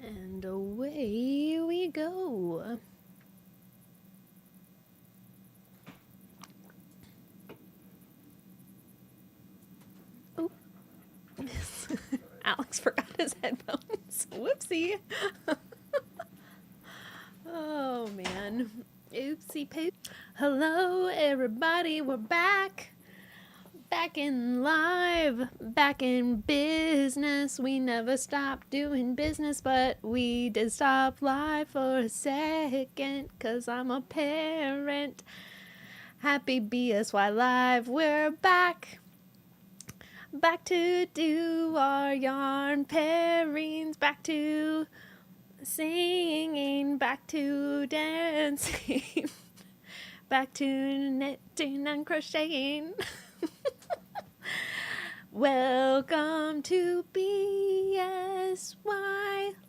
And away we go. Oh, Alex forgot his headphones. Whoopsie. Oh, man. Oopsie poop. Hello, everybody. We're back. Back in live. Back in business. We never stopped doing business, but we did stop live for a second, 'cause I'm a parent. Happy BSY Live. We're back. Back to do our yarn pairings. Back to singing, back to dancing, back to knitting and crocheting. Welcome to BSY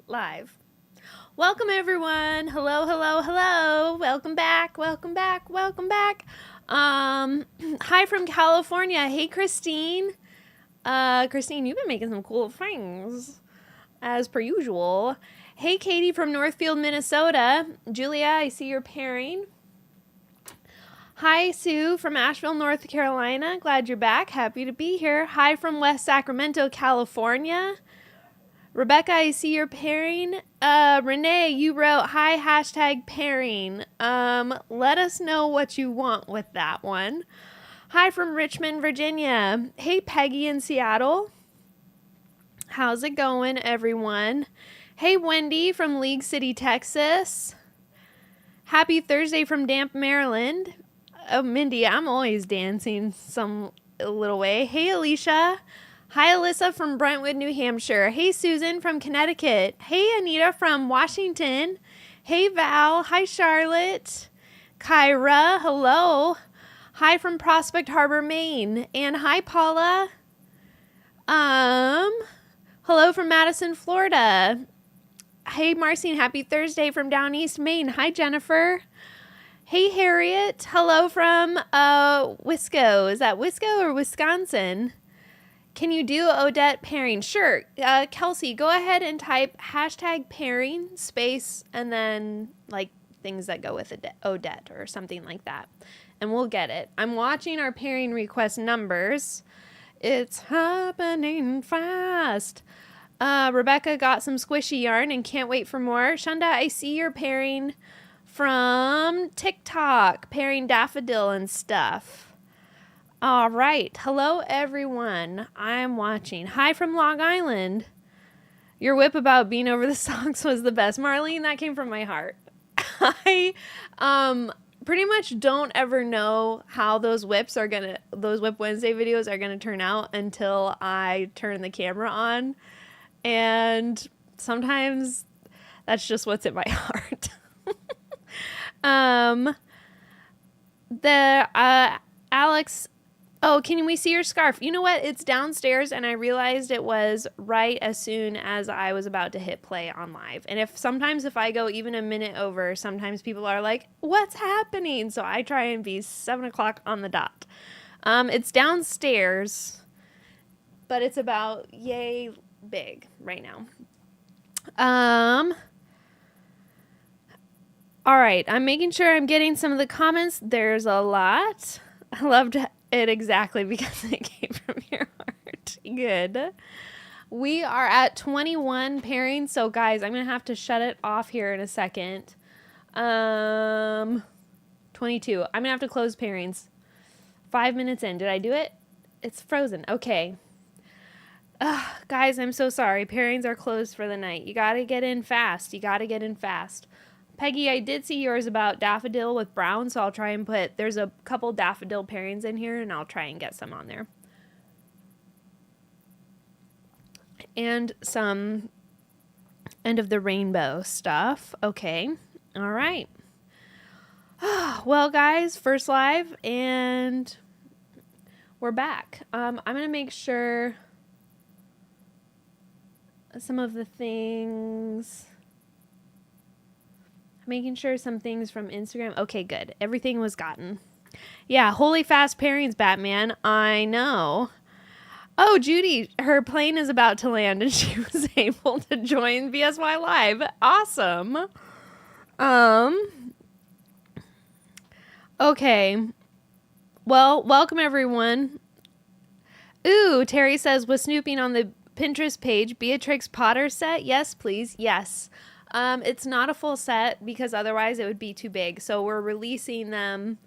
Live. Welcome everyone. Hello, hello, hello. Welcome back, welcome back, welcome back. Hi from California. Hey, Christine. Christine, you've been making some cool things as per usual. Hey, Katie from Northfield, Minnesota. Julia, I see your pairing. Hi, Sue from Asheville, North Carolina. Glad you're back. Happy to be here. Hi from West Sacramento, California. Rebecca, I see your pairing. Renee, you wrote, hi, hashtag pairing. Let us know what you want with that one. Hi from Richmond, Virginia. Hey, Peggy in Seattle. How's it going, everyone? Hey, Wendy from League City, Texas. Happy Thursday from Damp, Maryland. Oh, Mindy, I'm always dancing some little way. Hey, Alicia. Hi, Alyssa from Brentwood, New Hampshire. Hey, Susan from Connecticut. Hey, Anita from Washington. Hey, Val. Hi, Charlotte. Kyra, hello. Hi from Prospect Harbor, Maine. And hi, Paula. Hello from Madison, Florida. Hey, Marcine, happy Thursday from down east Maine. Hi, Jennifer. Hey, Harriet. Hello from Wisco. Is that Wisco or Wisconsin? Can you do Odette pairing? Sure. Kelsey, go ahead and type hashtag pairing space and then like things that go with Odette or something like that. And we'll get it. I'm watching our pairing request numbers. It's happening fast. Rebecca got some squishy yarn and can't wait for more. Shunda, I see you're pairing from TikTok, pairing daffodil and stuff. All right. Hello, everyone. I'm watching. Hi from Long Island. Your whip about being over the socks was the best. Marlene, that came from my heart. I pretty much don't ever know how those Whip Wednesday videos are gonna turn out until I turn the camera on. And sometimes that's just what's in my heart. Alex, oh, can we see your scarf? You know what? It's downstairs, and I realized it was right as soon as I was about to hit play on live. And sometimes if I go even a minute over, sometimes people are like, what's happening? So I try and be 7 o'clock on the dot. It's downstairs, but it's about yay big right now. All right, I'm making sure I'm getting some of the comments. There's a lot. I loved it exactly because it came from your heart. Good. We are at 21 pairings, so guys, I'm gonna have to shut it off here in a second. 22. I'm gonna have to close pairings. 5 minutes in. Did I do it? It's frozen. Okay. Guys, I'm so sorry. Pairings are closed for the night. You gotta get in fast. Peggy, I did see yours about daffodil with brown, so I'll try and there's a couple daffodil pairings in here, and I'll try and get some on there. And some end of the rainbow stuff. Okay. All right. Well, guys, first live, and we're back. I'm going to make sure some of the things... Making sure some things from Instagram. Okay, good. Everything was gotten. Yeah, holy fast pairings, Batman. I know. Oh, Judy, her plane is about to land and she was able to join BSY Live. Awesome. Okay. Well, welcome everyone. Ooh, Terry says, was snooping on the Pinterest page Beatrix Potter set? Yes, please. Yes. It's not a full set because otherwise it would be too big. So we're releasing them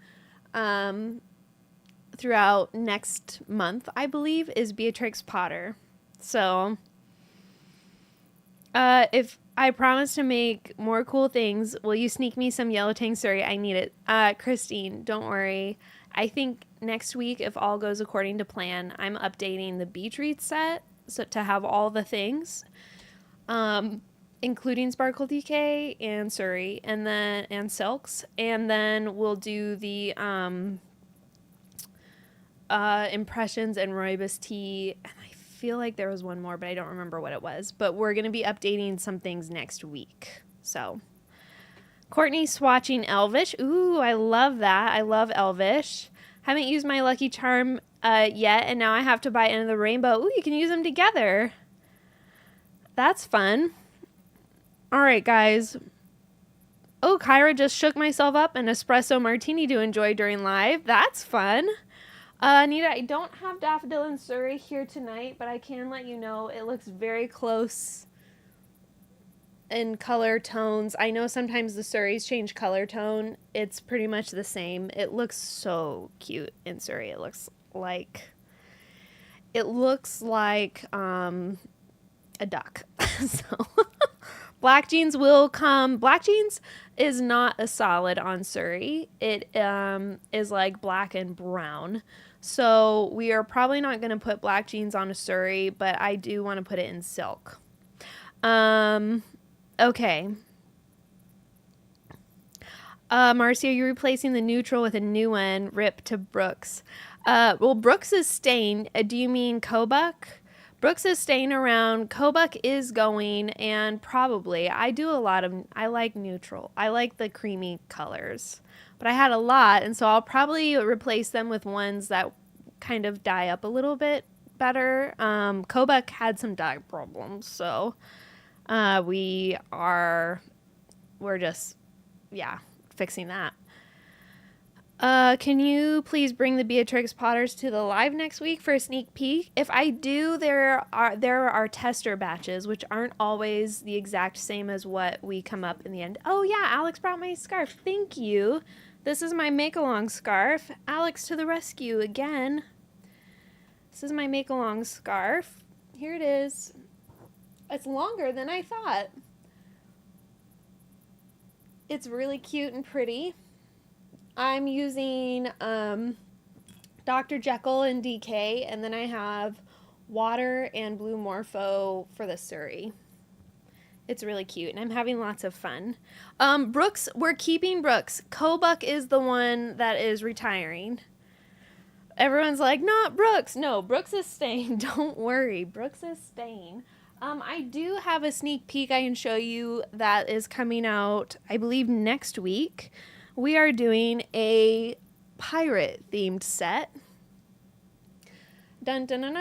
throughout next month, I believe, is Beatrix Potter. So if I promise to make more cool things, will you sneak me some Yellow Tang Surrey? I need it. Christine, don't worry. I think next week, if all goes according to plan, I'm updating the Beach Read set so to have all the things, including Sparkle DK and Surrey, and Silks, and then we'll do the Impressions and Rooibos tea. And I feel like there was one more, but I don't remember what it was. But we're going to be updating some things next week. So, Courtney swatching Elvish. Ooh, I love that. I love Elvish. Haven't used my Lucky Charm yet, and now I have to buy End of the Rainbow. Ooh, you can use them together. That's fun. All right, guys. Oh, Kyra just shook myself up an espresso martini to enjoy during live. That's fun. Anita, I don't have Daffodil and Surrey here tonight, but I can let you know it looks very close in color tones. I know sometimes the Surreys change color tone. It's pretty much the same. It looks so cute in Surrey. It looks like a duck. So Black Jeans will come. Black Jeans is not a solid on Surrey. It is like black and brown. So we are probably not going to put Black Jeans on a Surrey, but I do want to put it in silk. Okay. Marcia, you're replacing the neutral with a new one. Rip to Brooks. Well, Brooks is staying. Do you mean Kobuck? Brooks is staying around. Kobuck is going, and probably I like neutral. I like the creamy colors, but I had a lot, and so I'll probably replace them with ones that kind of dye up a little bit better. Kobuck had some dye problems, so we're just fixing that. Can you please bring the Beatrix Potters to the live next week for a sneak peek? If I do, there are tester batches, which aren't always the exact same as what we come up in the end. Oh yeah, Alex brought my scarf. Thank you. This is my make-along scarf. Alex to the rescue again. This is my make-along scarf. Here it is. It's longer than I thought. It's really cute and pretty. I'm using Dr. Jekyll and DK, and then I have Water and Blue Morpho for the Surrey. It's really cute, and I'm having lots of fun. Brooks, we're keeping Brooks. Kobuck is the one that is retiring. Everyone's like, not Brooks. No, Brooks is staying. Don't worry. Brooks is staying. I do have a sneak peek I can show you that is coming out, I believe, next week. We are doing a pirate-themed set. Dun, dun, dun,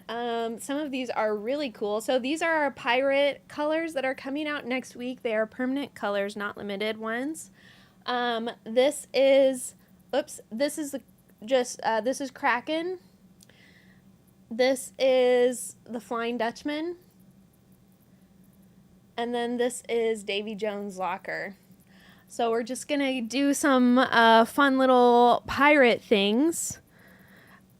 dun. Some of these are really cool. So these are our pirate colors that are coming out next week. They are permanent colors, not limited ones. This is Kraken. This is the Flying Dutchman. And then this is Davy Jones' Locker. So we're just going to do some fun little pirate things.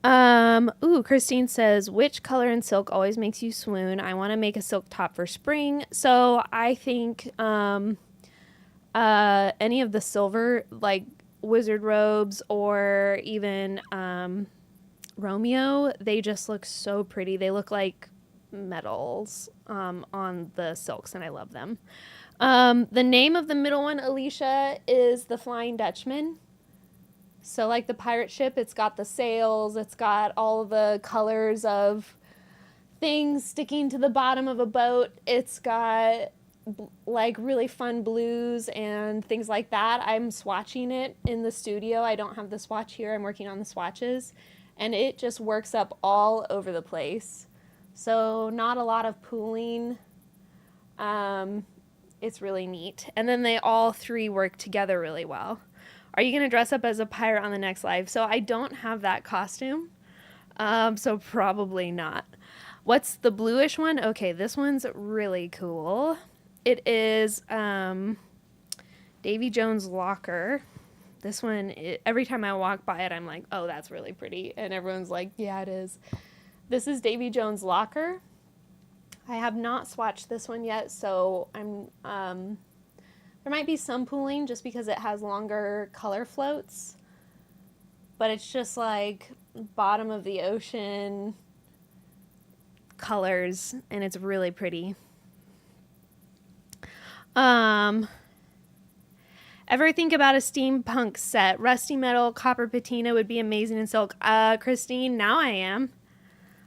Christine says, which color in silk always makes you swoon? I want to make a silk top for spring. So I think any of the silver, like wizard robes or even Romeo, they just look so pretty. They look like metals on the silks, and I love them. The name of the middle one, Alicia, is the Flying Dutchman. So like the pirate ship, it's got the sails, it's got all the colors of things sticking to the bottom of a boat. It's got like really fun blues and things like that. I'm swatching it in the studio. I don't have the swatch here. I'm working on the swatches. and it just works up all over the place. So not a lot of pooling. It's really neat. And then they all three work together really well. Are you going to dress up as a pirate on the next live? So I don't have that costume. So probably not. What's the bluish one? Okay, this one's really cool. It is Davy Jones' locker. This one, every time I walk by it, I'm like, oh, that's really pretty. And everyone's like, yeah, it is. This is Davy Jones' locker. I have not swatched this one yet, so there might be some pooling just because it has longer color floats. But it's just like bottom of the ocean colors, and it's really pretty. Ever think about a steampunk set? Rusty metal, copper patina would be amazing in silk. Christine, now I am.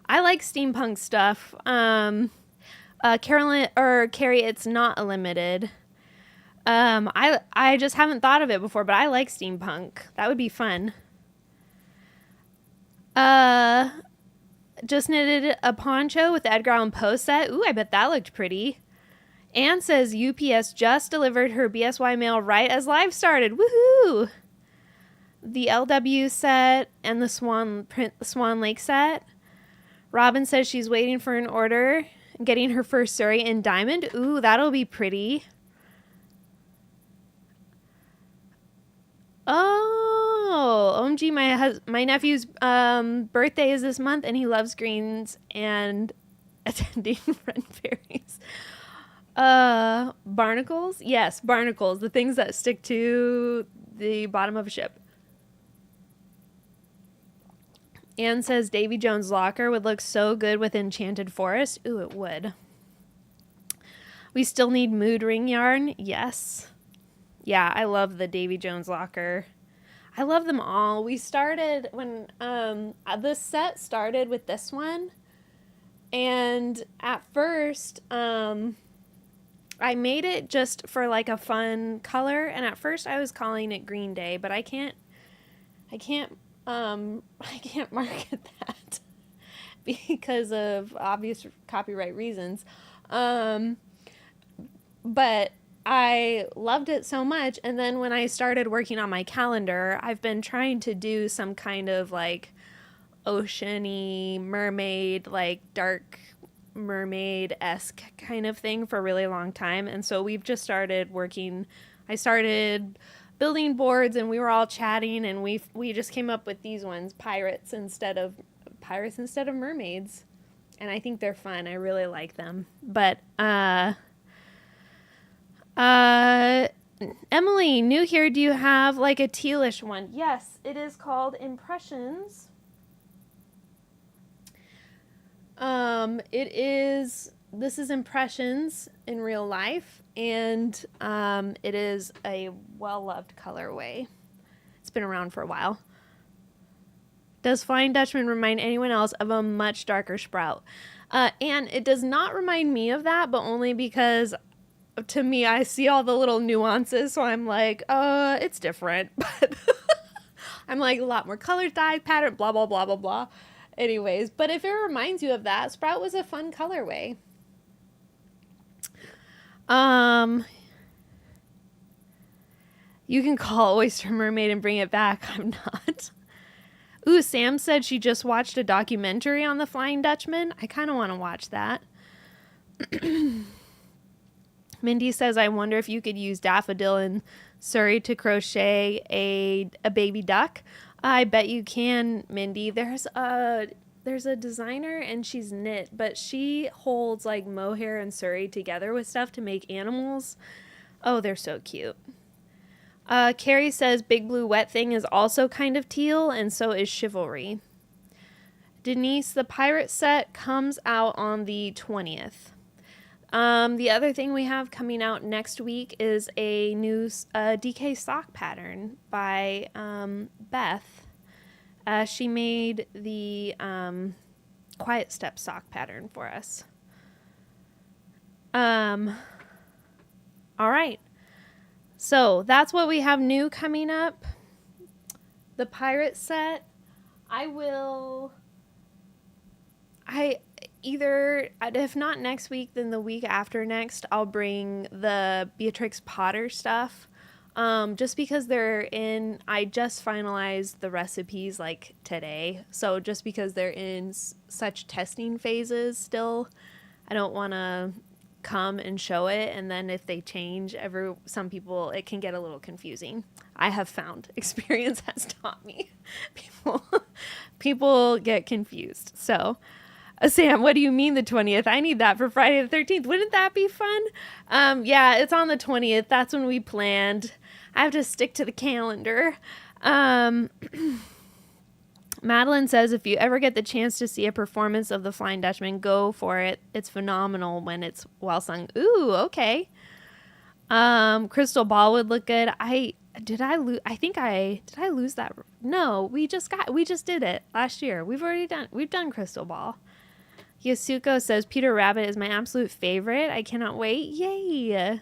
I like steampunk stuff. Carolyn or Carrie, it's not a limited. I just haven't thought of it before, but I like steampunk. That would be fun. Just knitted a poncho with the Edgar Allan Poe set. Ooh, I bet that looked pretty. Anne says UPS just delivered her BSY mail right as live started. Woohoo! The LW set and the Swan Lake set. Robin says she's waiting for an order, getting her first Surrey in diamond. Ooh, that'll be pretty. Oh, OMG, my nephew's birthday is this month, and he loves greens and attending Friend Fairies. Barnacles? Yes, barnacles. The things that stick to the bottom of a ship. Anne says Davy Jones' locker would look so good with Enchanted Forest. Ooh, it would. We still need mood ring yarn. Yes. Yeah, I love the Davy Jones locker. I love them all. We started when this set started with this one. And at first, I made it just for like a fun color, and at first I was calling it Green Day, but I can't market that because of obvious copyright reasons. But I loved it so much, and then when I started working on my calendar, I've been trying to do some kind of like oceany mermaid, like dark mermaid-esque kind of thing for a really long time. And so we've just started working. I started building boards, and we were all chatting, and we just came up with these ones, pirates instead of mermaids. And I think they're fun. I really like them. But Emily, new here, do you have like a tealish one? Yes, it is called Impressions. This is Impressions in real life, and it is a well-loved colorway. It's been around for a while. Does Flying Dutchman remind anyone else of a much darker sprout? And it does not remind me of that, but only because to me, I see all the little nuances, so I'm like, it's different. But I'm like, a lot more color, dye, pattern, blah, blah, blah, blah, blah. Anyways, but if it reminds you of that, Sprout was a fun colorway. You can call Oyster Mermaid and bring it back. I'm not. Ooh, Sam said she just watched a documentary on the Flying Dutchman. I kind of want to watch that. Mindy says, I wonder if you could use Daffodil and Surrey to crochet a baby duck. I bet you can, Mindy. There's a designer, and she's knit, but she holds like mohair and Surrey together with stuff to make animals. Oh, they're so cute. Carrie says Big Blue Wet Thing is also kind of teal, and so is Chivalry. Denise, the pirate set comes out on the 20th. The other thing we have coming out next week is a new DK sock pattern by Beth. She made the Quiet Step sock pattern for us. All right. So that's what we have new coming up. The pirate set. I will. If not next week, then the week after next, I'll bring the Beatrix Potter stuff. Just because I just finalized the recipes like today. So just because they're in such testing phases still, I don't want to come and show it. And then if they change, some people, it can get a little confusing. I have found experience has taught me people get confused. So, Sam, what do you mean the 20th? I need that for Friday the 13th. Wouldn't that be fun? Yeah, it's on the 20th. That's when we planned. I have to stick to the calendar. Madeline says, if you ever get the chance to see a performance of The Flying Dutchman, go for it. It's phenomenal when it's well sung. Ooh, okay. Crystal Ball would look good. Did I lose that? No, we just did it last year. We've done Crystal Ball. Yasuko says, Peter Rabbit is my absolute favorite. I cannot wait. Yay.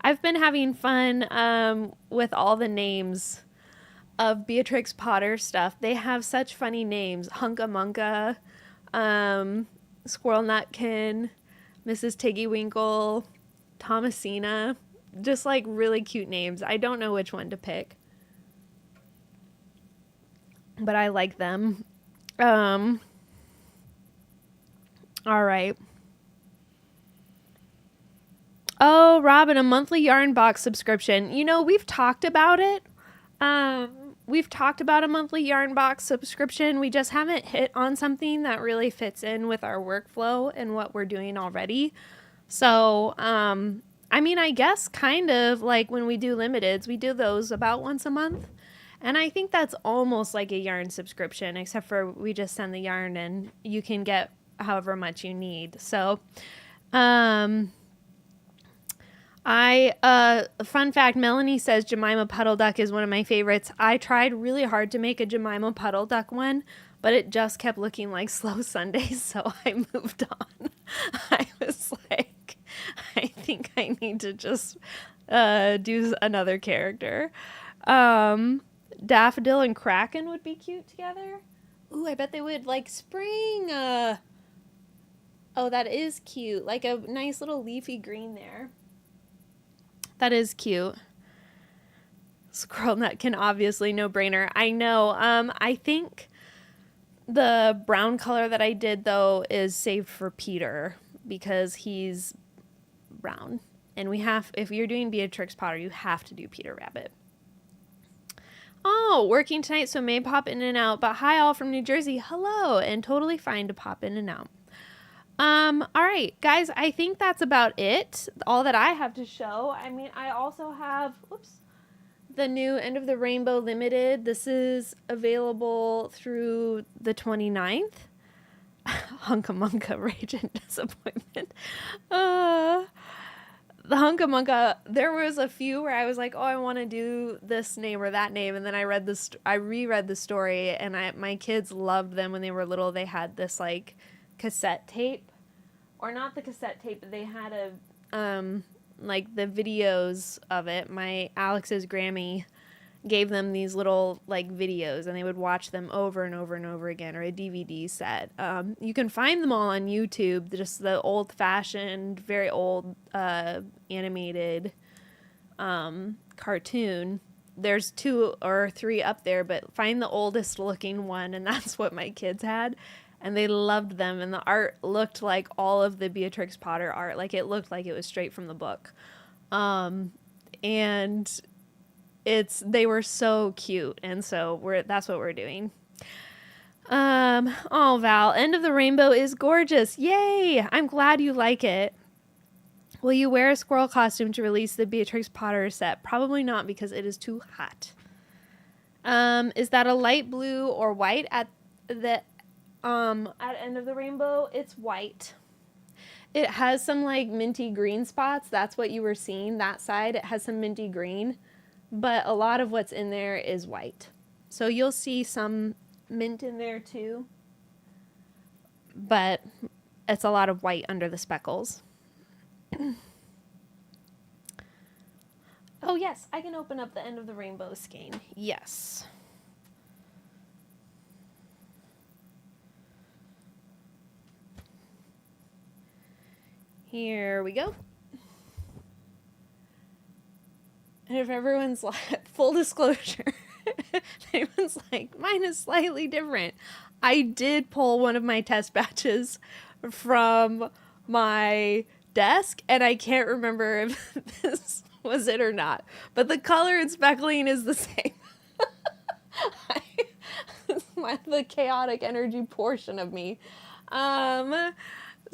I've been having fun with all the names of Beatrix Potter stuff. They have such funny names. Hunka Munka, Squirrel Nutkin, Mrs. Tiggywinkle, Thomasina. Just like really cute names. I don't know which one to pick, but I like them. All right. Oh, Robin, a monthly yarn box subscription. We've talked about it. We've talked about a monthly yarn box subscription. We just haven't hit on something that really fits in with our workflow and what we're doing already. So, I guess kind of like when we do limiteds, we do those about once a month. And I think that's almost like a yarn subscription, except for we just send the yarn and you can get however much you need. So, fun fact, Melanie says Jemima Puddle Duck is one of my favorites. I tried really hard to make a Jemima Puddle Duck one, but it just kept looking like Slow Sundays, so I moved on. I was like, I think I need to just do another character. Daffodil and Kraken would be cute together. Ooh, I bet they would. Like spring. Oh, that is cute. Like a nice little leafy green there. That is cute. Squirrel Nutkin, obviously, no brainer. I know. I think the brown color that I did, though, is saved for Peter because he's brown. And if you're doing Beatrix Potter, you have to do Peter Rabbit. Oh, working tonight, so may pop in and out. But hi, all from New Jersey. Hello, and totally fine to pop in and out. All right, guys, I think that's about it. All that I have to show. I also have, the new End of the Rainbow Limited. This is available through the 29th. Hunka Munka, Rage and Disappointment. The Hunka Munka, there was a few where I was like, oh, I want to do this name or that name. And then I reread the story, and my kids loved them when they were little. They had this like cassette tape, or not the cassette tape, but they had like the videos of it. Alex's Grammy gave them these little like videos, and they would watch them over and over and over again, or a DVD set. You can find them all on YouTube, just the old-fashioned, very old animated cartoon. There's 2 or 3 up there, but find the oldest looking one, and that's what my kids had. And they loved them, and the art looked like all of the Beatrix Potter art. Like, it looked like it was straight from the book. And they were so cute, and so that's what we're doing. Oh, Val, End of the Rainbow is gorgeous. Yay! I'm glad you like it. Will you wear a squirrel costume to release the Beatrix Potter set? Probably not, because it is too hot. Is that a light blue or white at End of the Rainbow? It's white. It has some like minty green spots. That's what you were seeing, that side. It has some minty green, but a lot of what's in there is white. So you'll see some mint in there too, but it's a lot of white under the speckles. Oh yes, I can open up the End of the Rainbow skein. Yes. Here we go. And if everyone's like, full disclosure, if anyone's like, mine is slightly different. I did pull one of my test batches from my desk, and I can't remember if this was it or not. But the color and speckling is the same. The chaotic energy portion of me.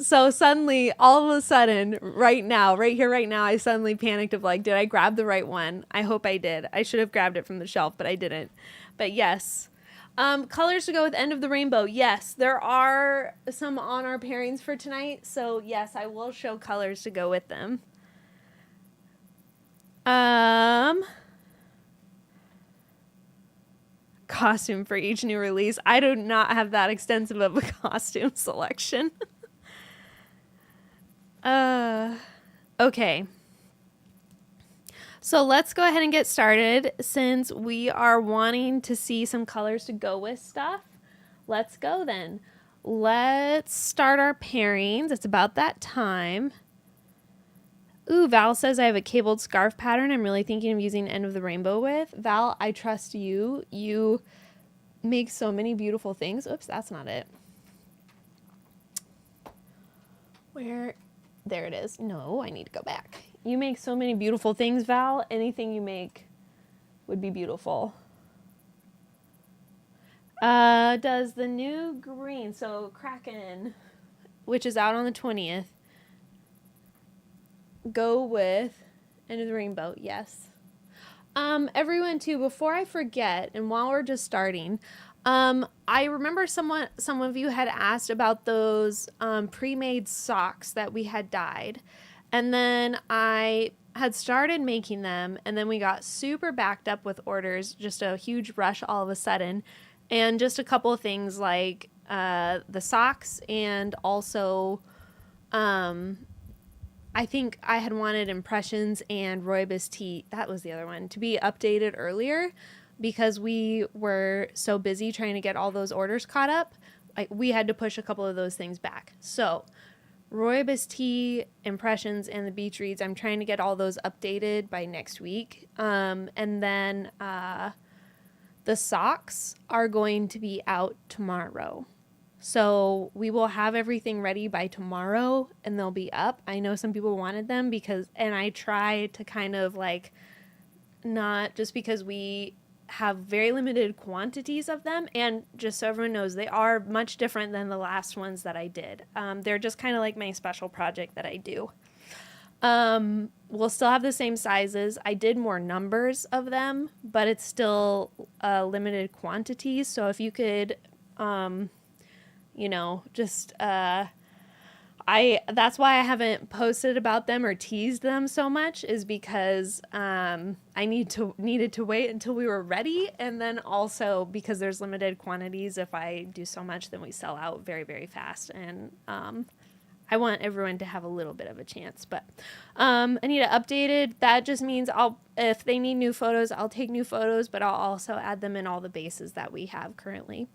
So suddenly, all of a sudden, right now, right here, right now, I suddenly panicked of like, did I grab the right one? I hope I did. I should have grabbed it from the shelf, but I didn't. But yes. Colors to go with End of the Rainbow. Yes, there are some on our pairings for tonight. So yes, I will show colors to go with them. Costume for each new release. I do not have that extensive of a costume selection. Okay. So let's go ahead and get started. Since we are wanting to see some colors to go with stuff, let's go then. Let's start our pairings. It's about that time. Ooh, Val says I have a cabled scarf pattern I'm really thinking of using End of the Rainbow with. Val, I trust you. You make so many beautiful things. Oops, that's not it. Where? There it is. No, I need to go back. You make so many beautiful things, Val. Anything you make would be beautiful. Does the new green, so Kraken, which is out on the 20th, go with End of the Rainbow? Yes. Everyone too, before I forget, and while we're just starting, I remember some of you had asked about those pre-made socks that we had dyed. And then I had started making them, and then we got super backed up with orders, just a huge rush all of a sudden. And just a couple of things like the socks, and also I think I had wanted Impressions and Rooibos tea, that was the other one, to be updated earlier because we were so busy trying to get all those orders caught up. We had to push a couple of those things back. So Rooibos tea, Impressions, and the beach reads, I'm trying to get all those updated by next week. And then the socks are going to be out tomorrow. So we will have everything ready by tomorrow and they'll be up. I know some people wanted them and I try to kind of like, not just because we have very limited quantities of them, and just so everyone knows, they are much different than the last ones that I did. They're just kind of like my special project that I do. We'll still have the same sizes. I did more numbers of them, but it's still limited quantities. So if you could, that's why I haven't posted about them or teased them so much, is because I needed to wait until we were ready, and then also because there's limited quantities. If I do so much, then we sell out very, very fast, and I want everyone to have a little bit of a chance. But I need it updated. That just means if they need new photos, I'll take new photos, but I'll also add them in all the bases that we have currently.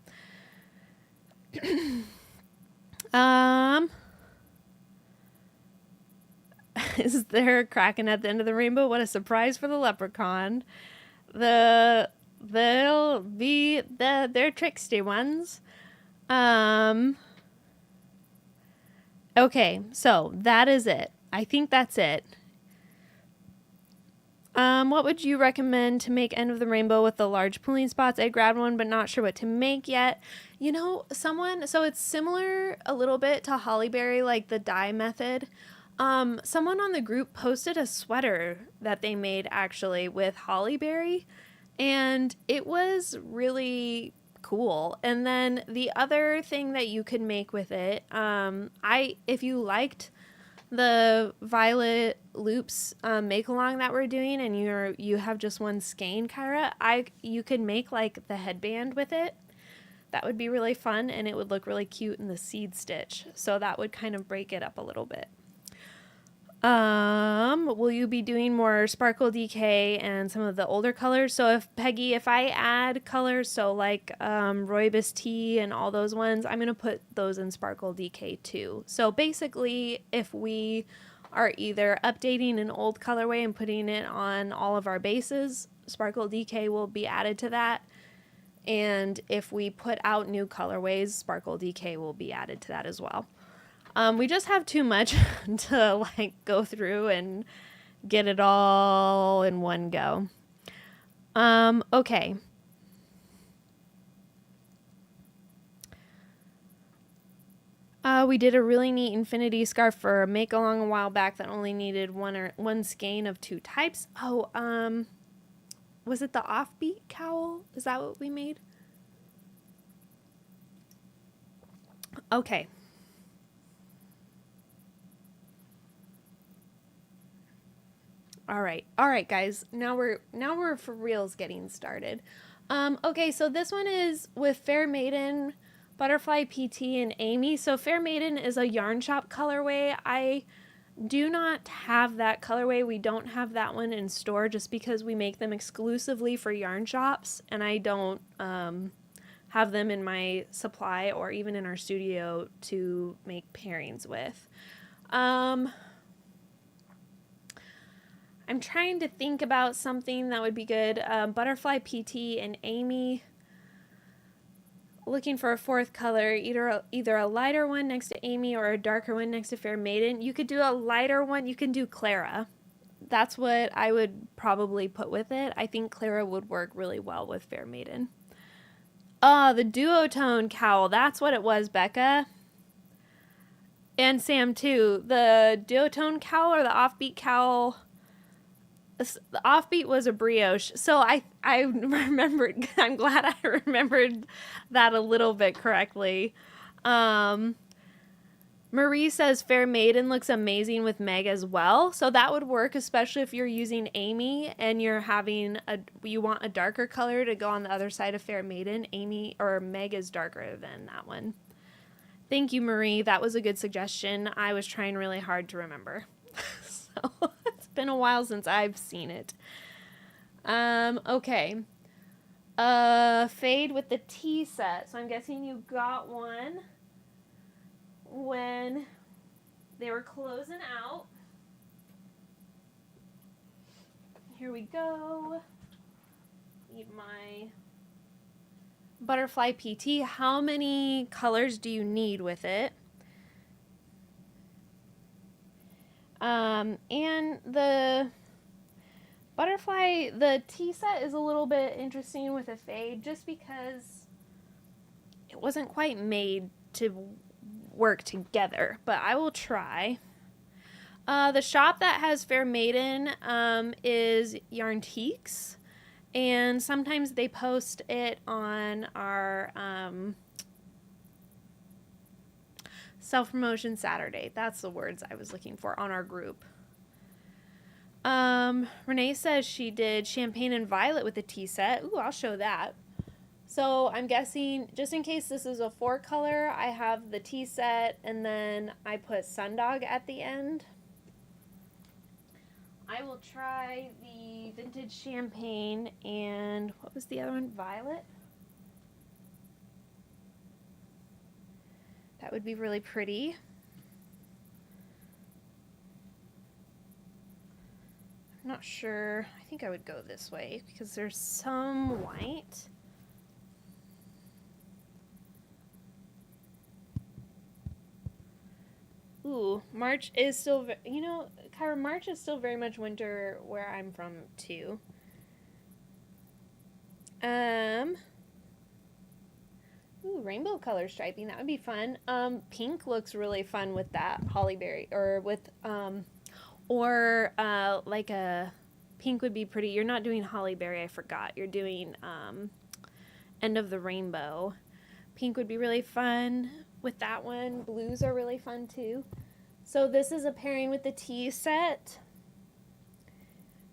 Is there a Kraken at the end of the rainbow? What a surprise for the leprechaun. They'll be they're tricksty ones. Okay, so that is it. I think that's it. What would you recommend to make End of the Rainbow with the large pooling spots? I grabbed one, but not sure what to make yet. So it's similar a little bit to Hollyberry, like the dye method. Someone on the group posted a sweater that they made actually with Hollyberry, and it was really cool. And then the other thing that you could make with it, if you liked the Violet Loops make along that we're doing, and you have just one skein, Kyra, you could make like the headband with it. That would be really fun, and it would look really cute in the seed stitch. So that would kind of break it up a little bit. Will you be doing more sparkle decay and some of the older colors? So if Peggy, if I add colors, so like rooibos tea and all those ones, I'm gonna put those in sparkle decay too. So basically, if we are either updating an old colorway and putting it on all of our bases, sparkle decay will be added to that. And if we put out new colorways, sparkle decay will be added to that as well. We just have too much to like go through and get it all in one go. Okay. We did a really neat infinity scarf for make along a while back that only needed one skein of 2 types. Oh, was it the offbeat cowl? Is that what we made? Okay. All right, guys. Now we're for reals getting started. Okay, so this one is with Fair Maiden, Butterfly PT, and Amy. So Fair Maiden is a yarn shop colorway. I do not have that colorway. We don't have that one in store just because we make them exclusively for yarn shops, and I don't have them in my supply or even in our studio to make pairings with. I'm trying to think about something that would be good. Butterfly PT and Amy. Looking for a 4th color, either a lighter one next to Amy or a darker one next to Fair Maiden. You could do a lighter one. You can do Clara. That's what I would probably put with it. I think Clara would work really well with Fair Maiden. Oh, the duotone cowl. That's what it was, Becca. And Sam, too. The duotone cowl or the offbeat cowl... The offbeat was a brioche, so I remembered. I'm glad I remembered that a little bit correctly. Marie says Fair Maiden looks amazing with Meg as well, so that would work, especially if you're using Amy and you want a darker color to go on the other side of Fair Maiden. Amy or Meg is darker than that one. Thank you, Marie. That was a good suggestion. I was trying really hard to remember. So it's been a while since I've seen it. Okay. Fade with the tea set. So I'm guessing you got one when they were closing out. Here we go. Need my Butterfly PT. How many colors do you need with it? And the Butterfly, the tea set is a little bit interesting with a fade just because it wasn't quite made to work together, but I will try. The shop that has Fair Maiden is Yarntiques, and sometimes they post it on our Self-Promotion Saturday. That's the words I was looking for, on our group. Renee says she did champagne and violet with the tea set. Ooh, I'll show that. So I'm guessing, just in case this is a 4 color, I have the tea set and then I put Sundog at the end. I will try the vintage champagne and what was the other one? Violet. That would be really pretty. I'm not sure. I think I would go this way because there's some white. Ooh, March is still, Kyra, March is still very much winter where I'm from too. Ooh, rainbow color striping. That would be fun. Pink looks really fun with that hollyberry, or with, like a pink would be pretty. You're not doing hollyberry, I forgot. You're doing, end of the rainbow. Pink would be really fun with that one. Blues are really fun too. So this is a pairing with the tea set.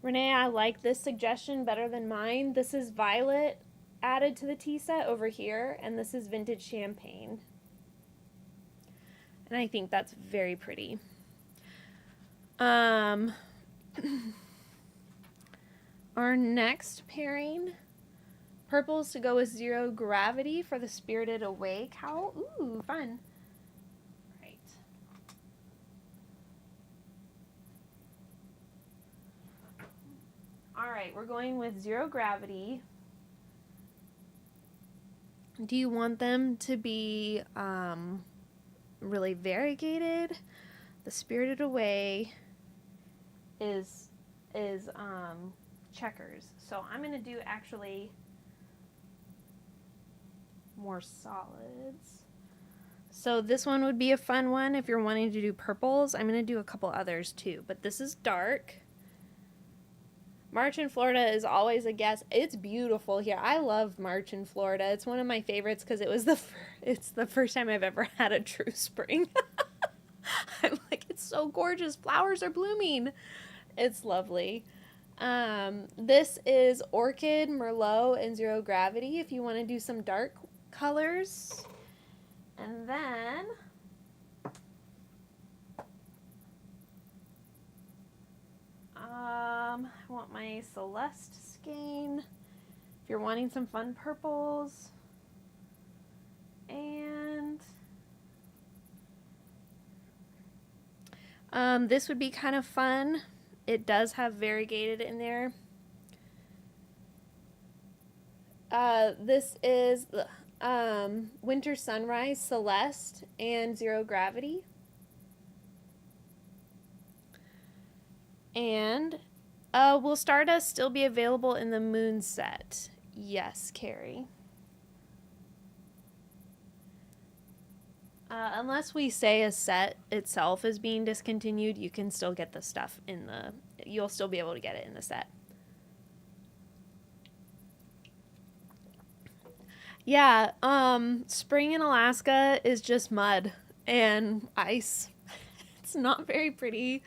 Renee, I like this suggestion better than mine. This is violet added to the tea set over here, and this is vintage champagne. And I think that's very pretty. Our next pairing, purples to go with Zero Gravity for the Spirited Away cowl. Ooh, fun. Right. All right, we're going with Zero Gravity. Do you want them to be really variegated? The Spirited Away is checkers. So I'm going to do actually more solids. So this one would be a fun one if you're wanting to do purples. I'm going to do a couple others too, but this is dark. March in Florida is always a guess. It's beautiful here. I love March in Florida. It's one of my favorites because it's the first time I've ever had a true spring. I'm like, it's so gorgeous. Flowers are blooming. It's lovely. This is Orchid, Merlot, and Zero Gravity if you want to do some dark colors. And then I want my Celeste skein if you're wanting some fun purples. And this would be kind of fun. It does have variegated in there. This is Winter Sunrise, Celeste, and Zero Gravity. And will Stardust still be available in the Moon set? Yes, Carrie. Unless we say a set itself is being discontinued, you can still get the stuff in the... You'll still be able to get it in the set. Yeah, spring in Alaska is just mud and ice. It's not very pretty.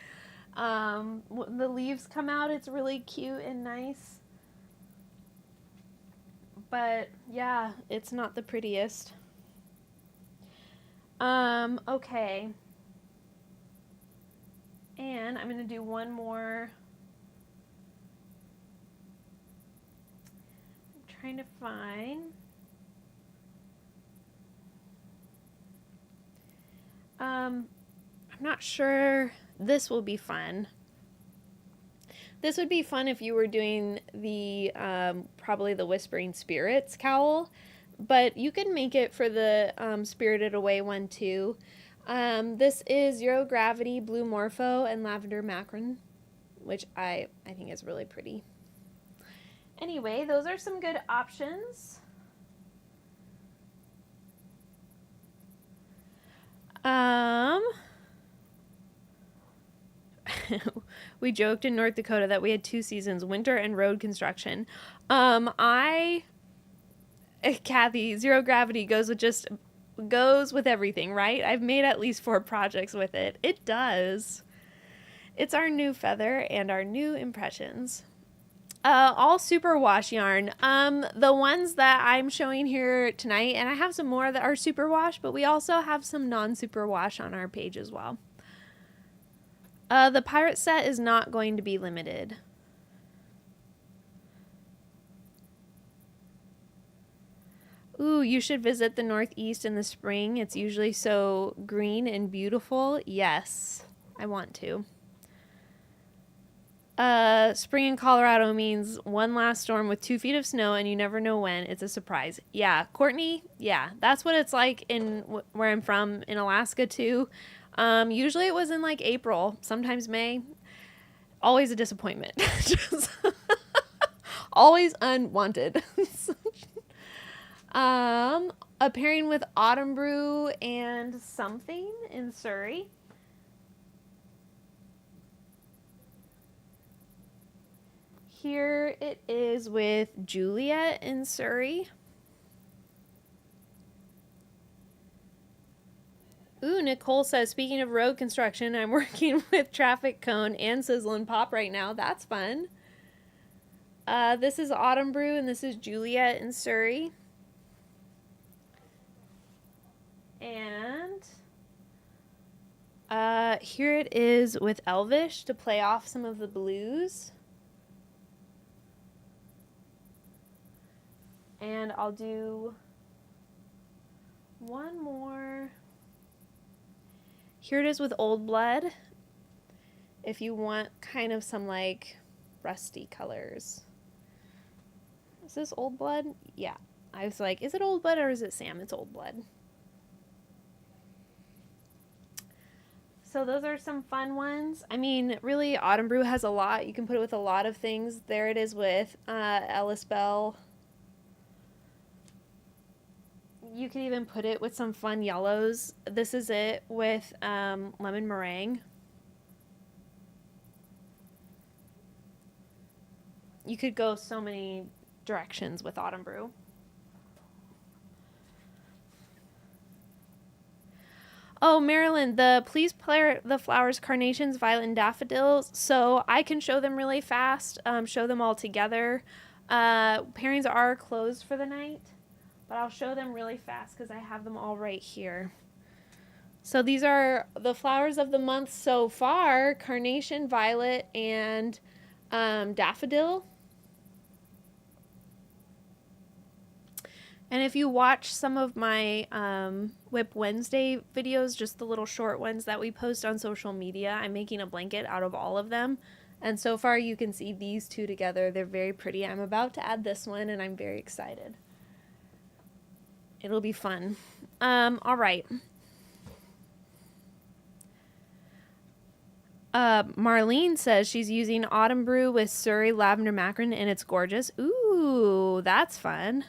When the leaves come out, it's really cute and nice. But yeah, it's not the prettiest. Okay. And I'm going to do one more. I'm trying to find. I'm not sure. This will be fun. This would be fun if you were doing the, probably the Whispering Spirits cowl, but you can make it for the Spirited Away one too. This is Zero Gravity, Blue Morpho, and Lavender Macron, which I think is really pretty. Anyway, those are some good options. We joked in North Dakota that we had 2 seasons, winter and road construction. Kathy, Zero Gravity goes with everything, right? I've made at least 4 projects with it. It does. It's our new feather and our new impressions. All superwash yarn. The ones that I'm showing here tonight, and I have some more that are superwash, but we also have some non-superwash on our page as well. The pirate set is not going to be limited. Ooh, you should visit the Northeast in the spring. It's usually so green and beautiful. Yes, I want to. Spring in Colorado means one last storm with 2 feet of snow and you never know when. It's a surprise. Yeah, Courtney, yeah, that's what it's like in where I'm from in Alaska too. Usually it was in like April, sometimes May. Always a disappointment. Just always unwanted. A pairing with Autumn Brew and Something in Surrey. Here it is with Juliet in Surrey. Ooh, Nicole says, speaking of road construction, I'm working with Traffic Cone and Sizzle and Pop right now. That's fun. This is Autumn Brew and this is Juliet in Surrey. And Here it is with Elvish to play off some of the blues. And I'll do one more. Here it is with Old Blood. If you want kind of some like rusty colors. Is this Old Blood? Yeah. I was like, is it Old Blood or is it Sam? It's Old Blood. So those are some fun ones. I mean, really, Autumn Brew has a lot. You can put it with a lot of things. There it is with Ellis Bell. You could even put it with some fun yellows. This is it with lemon meringue. You could go so many directions with Autumn Brew. Oh, Marilyn, please play the flowers, carnations, violet, and daffodils. So I can show them really fast, show them all together. Pairings are closed for the night, but I'll show them really fast because I have them all right here. So these are the flowers of the month so far: carnation, violet, and daffodil. And if you watch some of my Whip Wednesday videos, just the little short ones that we post on social media, I'm making a blanket out of all of them. And so far you can see these two together. They're very pretty. I'm about to add this one and I'm very excited. It'll be fun. All right. Marlene says she's using Autumn Brew with Surrey Lavender Macaron and it's gorgeous. Ooh, that's fun.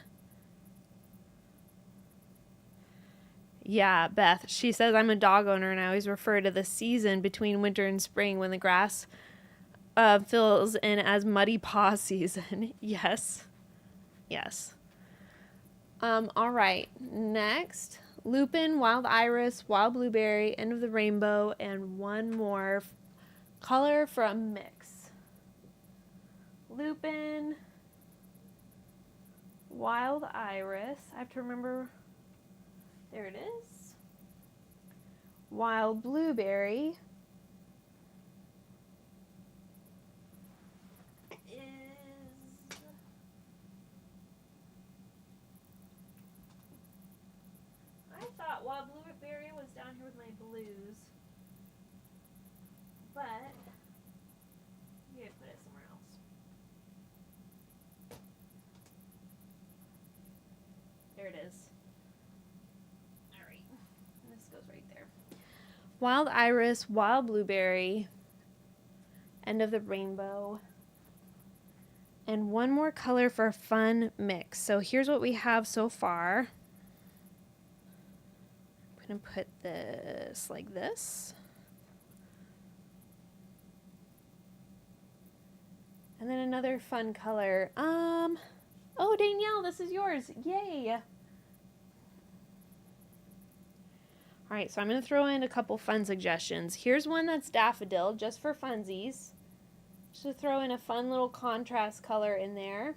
Yeah, Beth. She says, I'm a dog owner and I always refer to the season between winter and spring when the grass fills in as muddy paw season. Yes. Yes. All right. Next, lupin, wild iris, wild blueberry, end of the rainbow, and one more color from mix. Lupin, wild iris. I have to remember. There it is. Wild blueberry. I thought wild blueberry was down here with my blues, but you gotta put it somewhere else. There it is. Goes right there. Wild iris, wild blueberry, end of the rainbow, and one more color for a fun mix. So here's what we have so far. I'm going to put this like this. And then another fun color. Oh, Danielle, this is yours. Yay. All right, so I'm going to throw in a couple fun suggestions. Here's one that's daffodil, just for funsies. Just to throw in a fun little contrast color in there.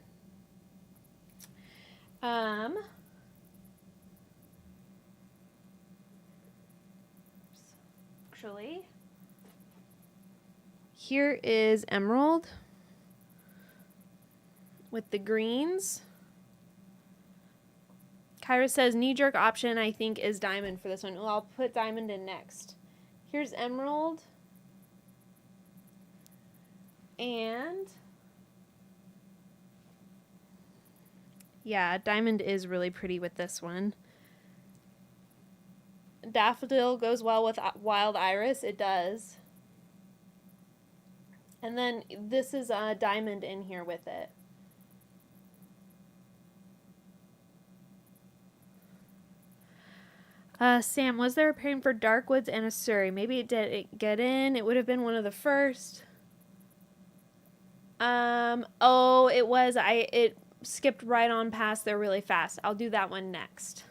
Actually, here is emerald with the greens. Kyra says knee-jerk option I think is diamond for this one. Well, I'll put diamond in next. Here's emerald. And yeah, diamond is really pretty with this one. Daffodil goes well with wild iris. It does. And then this is a diamond in here with it. Sam, was there a pairing for Darkwoods and a Surrey? Maybe it didn't get in. It would have been one of the first. Oh, it was. It skipped right on past there really fast. I'll do that one next.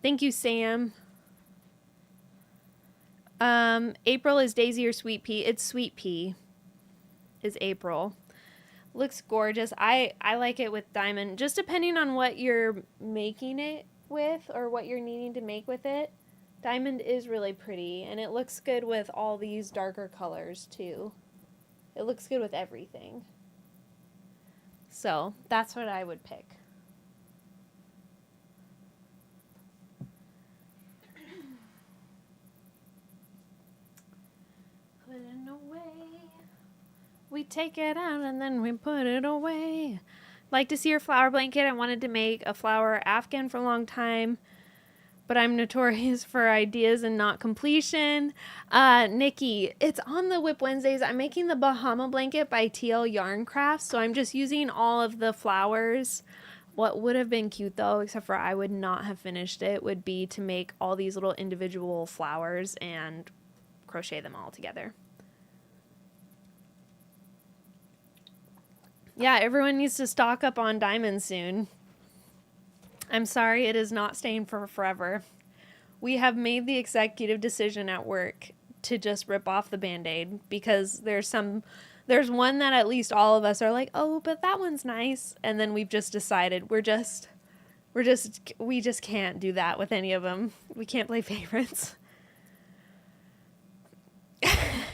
Thank you, Sam. April is Daisy or Sweet Pea. It's Sweet Pea is April. Looks gorgeous. I like it with diamond, just depending on what you're making it with or what you're needing to make with it. Diamond is really pretty, and it looks good with all these darker colors too. It looks good with everything. So that's what I would pick. Put it away. We take it out and then we put it away. Like to see your flower blanket. I wanted to make a flower afghan for a long time, but I'm notorious for ideas and not completion. Nikki, it's on the Whip Wednesdays. I'm making the Bahama blanket by TL Yarn Crafts, so I'm just using all of the flowers. What would have been cute though, except for I would not have finished it, would be to make all these little individual flowers and crochet them all together. Yeah, everyone needs to stock up on diamonds soon. I'm sorry, it is not staying for forever. We have made the executive decision at work to just rip off the Band-Aid because there's one that at least all of us are like, oh, but that one's nice. And then we've just decided we just can't do that with any of them. We can't play favorites.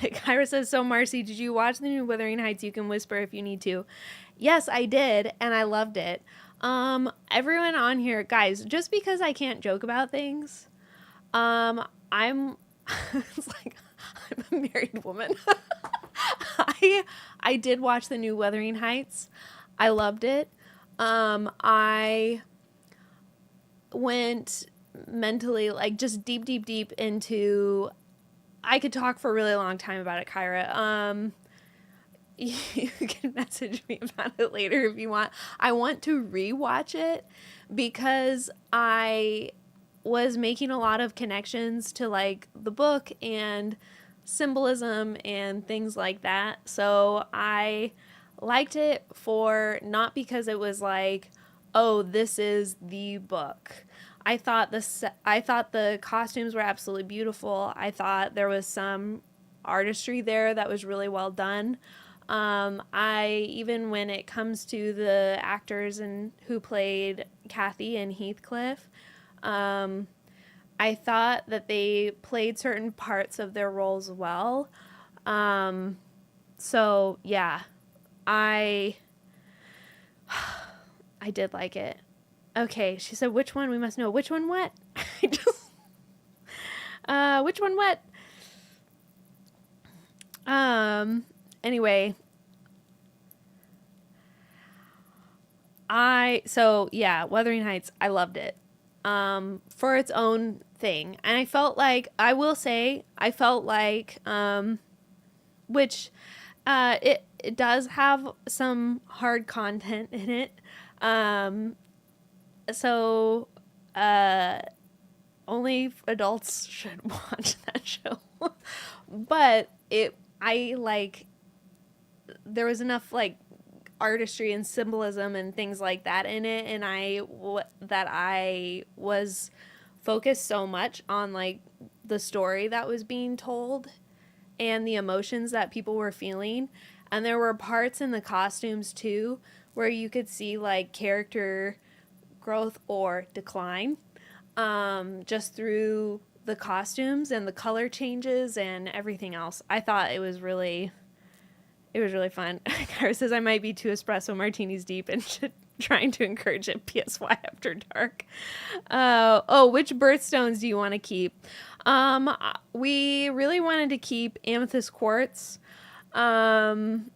Kyra says, so Marcy, did you watch the new Wuthering Heights? You can whisper if you need to. Yes, I did, and I loved it. Everyone on here, guys, just because I can't joke about things, I'm it's like I'm a married woman. I did watch the new Wuthering Heights. I loved it. I went mentally like just deep into. I could talk for a really long time about it, Kyra. You can message me about it later if you want. I want to rewatch it because I was making a lot of connections to like the book and symbolism and things like that. So I liked it for not because it was like, oh, this is the book. I thought the costumes were absolutely beautiful. I thought there was some artistry there that was really well done. Even when it comes to the actors and who played Kathy and Heathcliff, I thought that they played certain parts of their roles well. So yeah, I did like it. Okay, she said, which one? We must know. Which one what? Which one what? Anyway. Wuthering Heights, I loved it. For its own thing. And I felt like, which, it does have some hard content in it. So, only adults should watch that show. But there was enough like artistry and symbolism and things like that in it, and I was focused so much on like the story that was being told and the emotions that people were feeling. And there were parts in the costumes too where you could see like character growth or decline, just through the costumes and the color changes and everything else. I thought it was really fun. Kyra says I might be too espresso martinis deep and trying to encourage it. BSY after dark. Which birthstones do you want to keep? We really wanted to keep amethyst quartz. And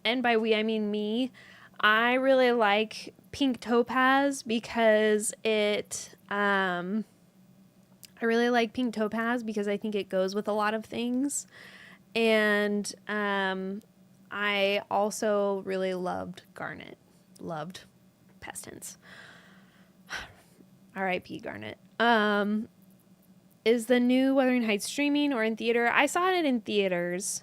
by we, I mean me. I really like pink topaz because I really like pink topaz because I think it goes with a lot of things. And I also really loved garnet. Loved, past tense. R.I.P. Garnet. Is the new Wuthering Heights streaming or in theater? I saw it in theaters.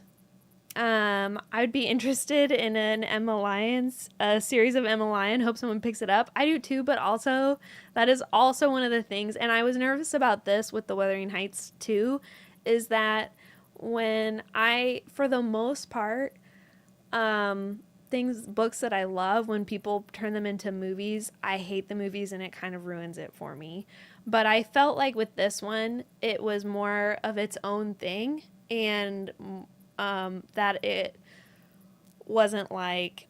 I would be interested in an Emma Lyons, a series of Emma Lyon. Hope someone picks it up. I do too, but also that is also one of the things, and I was nervous about this with the Wuthering Heights too, is that when for the most part, books that I love, when people turn them into movies, I hate the movies and it kind of ruins it for me. But I felt like with this one, it was more of its own thing, and that it wasn't like,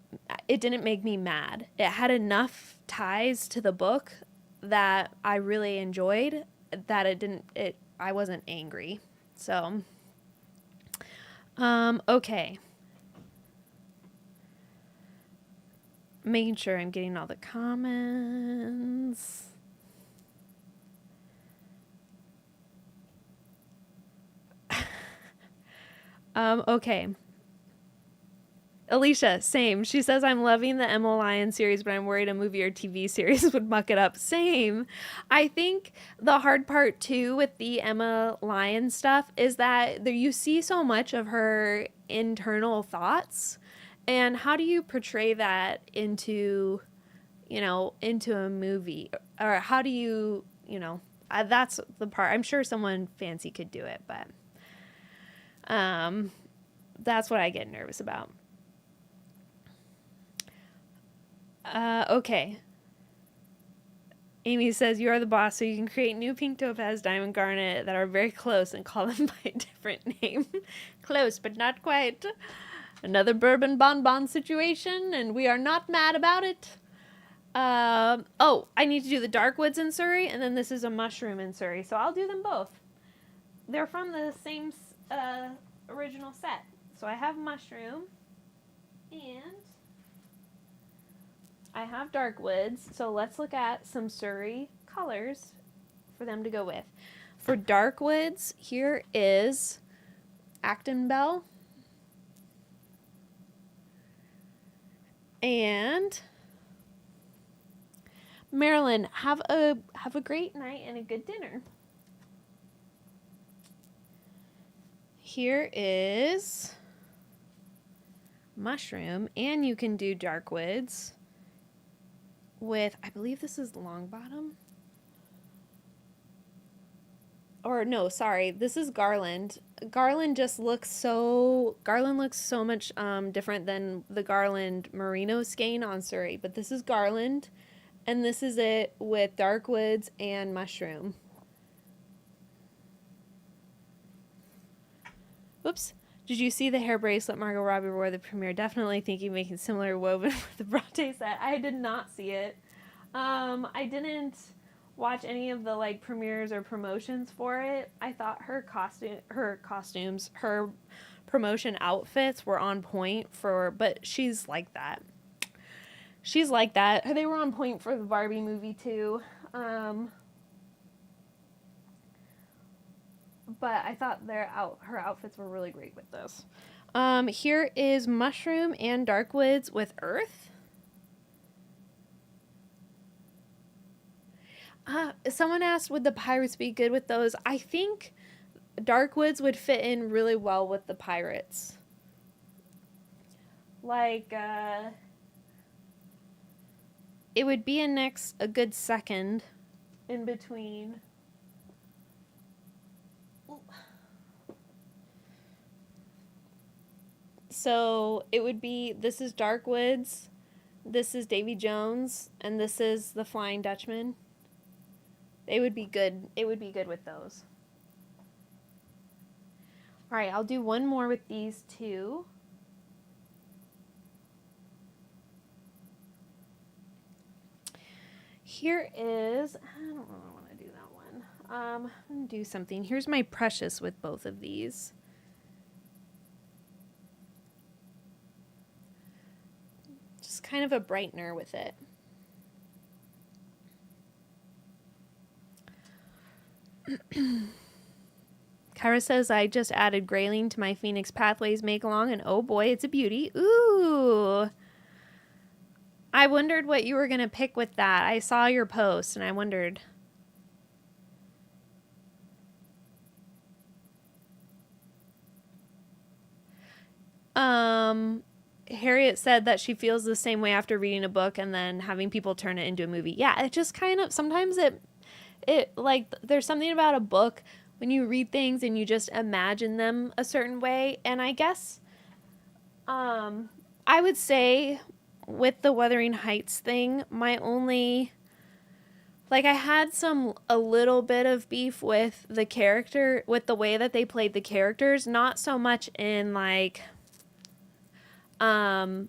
it didn't make me mad. It had enough ties to the book that I really enjoyed, that I wasn't angry. So, okay. Making sure I'm getting all the comments. Okay. Alicia, same. She says, I'm loving the Emma Lyon series, but I'm worried a movie or TV series would muck it up. Same. I think the hard part, too, with the Emma Lyon stuff is that you see so much of her internal thoughts. And how do you portray that into a movie? Or how do you, that's the part. I'm sure someone fancy could do it, but that's what I get nervous about. Okay. Amy says, you are the boss, so you can create new pink topaz, diamond, garnet that are very close and call them by a different name. Close, but not quite. Another bourbon bonbon situation, and we are not mad about it. I need to do the dark woods in Surrey, and then this is a mushroom in Surrey, so I'll do them both. They're from the same original set. So I have mushroom, and I have dark woods, so let's look at some Surrey colors for them to go with. For dark woods, here is Acton Bell. And Marilyn, have a great night and a good dinner. Here is mushroom, and you can do dark woods with, I believe this is Longbottom. Or no, sorry, this is Garland. Garland looks so much different than the Garland Merino skein on Surrey, but this is Garland, and this is it with dark woods and mushroom. Oops. Did you see the hair bracelet Margot Robbie wore the premiere? Definitely thinking making similar woven with the Bronte set. I did not see it. I didn't watch any of the premieres or promotions for it. I thought her promotion outfits were on point but she's like that. She's like that. They were on point for the Barbie movie too. But I thought her outfits were really great with this. Here is mushroom and dark woods with earth. Someone asked, would the pirates be good with those? I think dark woods would fit in really well with the pirates. It would be a good second in between. So it would be, this is Dark Woods, this is Davy Jones, and this is the Flying Dutchman. It would be good with those. All right, I'll do one more with these two. Here is, I don't really want to do that one. I'm going to do something. Here's my Precious with both of these. Just kind of a brightener with it. Kyra says, I just added Grayling to my Phoenix Pathways make-along, and oh boy, it's a beauty. Ooh! I wondered what you were going to pick with that. I saw your post, and I wondered. Harriet said that she feels the same way after reading a book and then having people turn it into a movie. Yeah, it just kind of, sometimes there's something about a book when you read things and you just imagine them a certain way. And I guess, I I would say with the Wuthering Heights thing, my only, like, I had a little bit of beef with the character, with the way that they played the characters, not so much in, like, I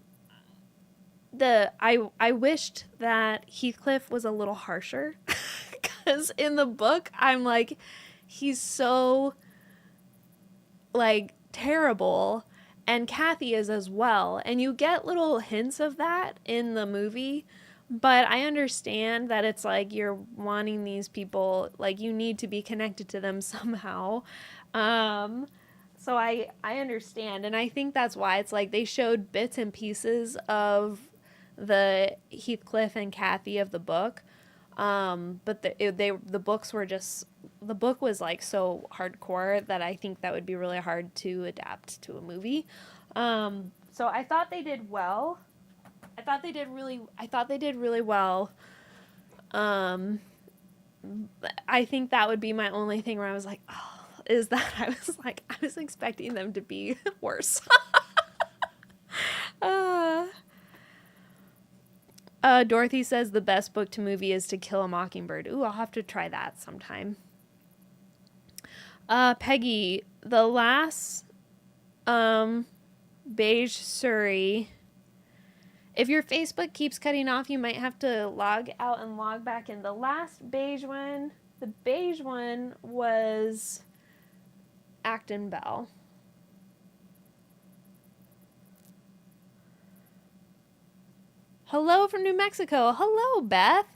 wished that Heathcliff was a little harsher, because in the book, I'm like, he's so, like, terrible, and Kathy is as well, and you get little hints of that in the movie. But I understand that it's like you're wanting these people, like, you need to be connected to them somehow. So I understand. And I think that's why it's like they showed bits and pieces of the Heathcliff and Kathy of the book. But the books were just, the book was like so hardcore that I think that would be really hard to adapt to a movie. So I thought they did well. I thought they did really well. I think that would be my only thing where I was like, oh, is that I was expecting them to be worse. Dorothy says the best book to movie is To Kill a Mockingbird. Ooh, I'll have to try that sometime. Peggy, the last beige Surrey. If your Facebook keeps cutting off, you might have to log out and log back in. The last beige one, the beige one was Acton Bell. Hello from New Mexico. Hello, Beth.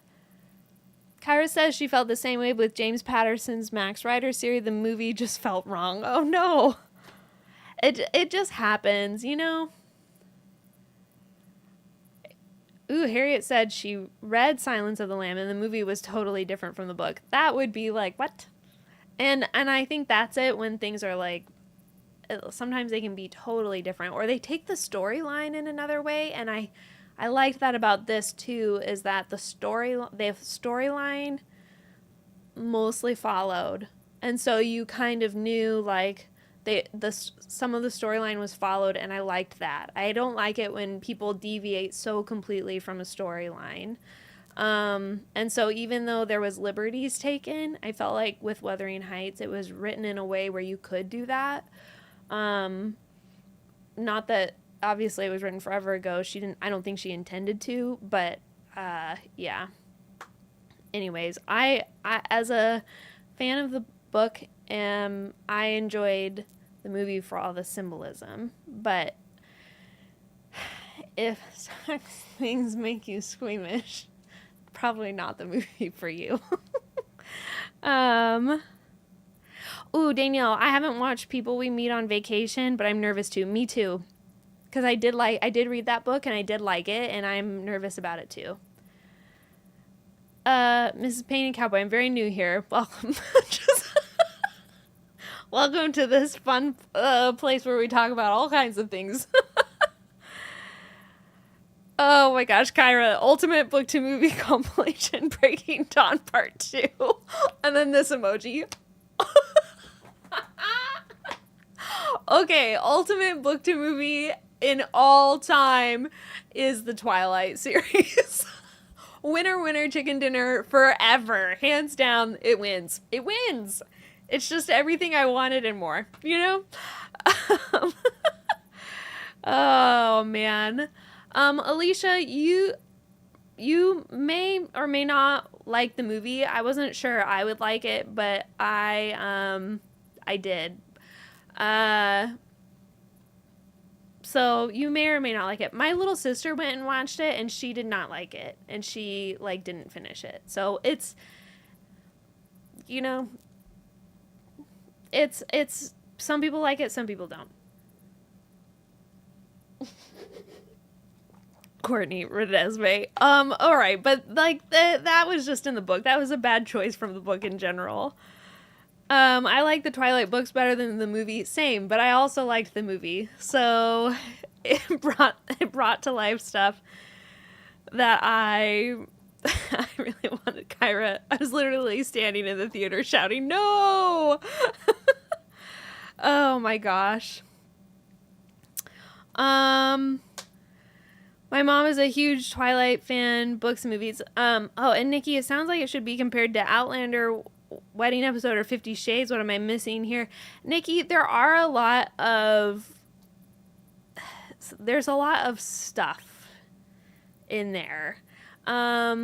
Kyra says she felt the same way with James Patterson's Max Rider series. The movie just felt wrong. Oh, no. It just happens, you know? Ooh, Harriet said she read Silence of the Lamb and the movie was totally different from the book. That would be like, what? And I think that's it when things are like, sometimes they can be totally different. Or they take the storyline in another way. And I liked that about this too, is that the storyline mostly followed. And so you kind of knew like some of the storyline was followed, and I liked that. I don't like it when people deviate so completely from a storyline. And so even though there was liberties taken, I felt like with Wuthering Heights, it was written in a way where you could do that. Not that obviously it was written forever ago. I don't think she intended to, but, yeah. Anyways, I as a fan of the book, I enjoyed the movie for all the symbolism, but if sex things make you squeamish, probably not the movie for you. Ooh, Danielle, I haven't watched People We Meet on Vacation, but I'm nervous too. Me too. Because I did read that book and I did like it, and I'm nervous about it too. Mrs. Payne and Cowboy, I'm very new here. Welcome. Welcome to this fun place where we talk about all kinds of things. Oh my gosh, Kyra, ultimate book to movie compilation, Breaking Dawn Part 2. And then this emoji. Okay, ultimate book to movie in all time is the Twilight series. Winner, chicken dinner, forever. Hands down, it wins. It wins. It's just everything I wanted and more, you know? Oh, man. Alicia, you may or may not like the movie. I wasn't sure I would like it, but I did. So you may or may not like it. My little sister went and watched it, and she did not like it, and she like didn't finish it. So it's, you know, it's some people like it, some people don't. Courtney Redesme. All right, but like that was just in the book. That was a bad choice from the book in general. I like the Twilight books better than the movie. Same, but I also liked the movie. So it brought to life stuff that I really wanted. Kyra, I was literally standing in the theater shouting, "No!" Oh my gosh. My mom is a huge Twilight fan, books and movies. And Nikki, it sounds like it should be compared to Outlander, Wedding Episode, or 50 Shades. What am I missing here? Nikki, there's a lot of stuff in there. I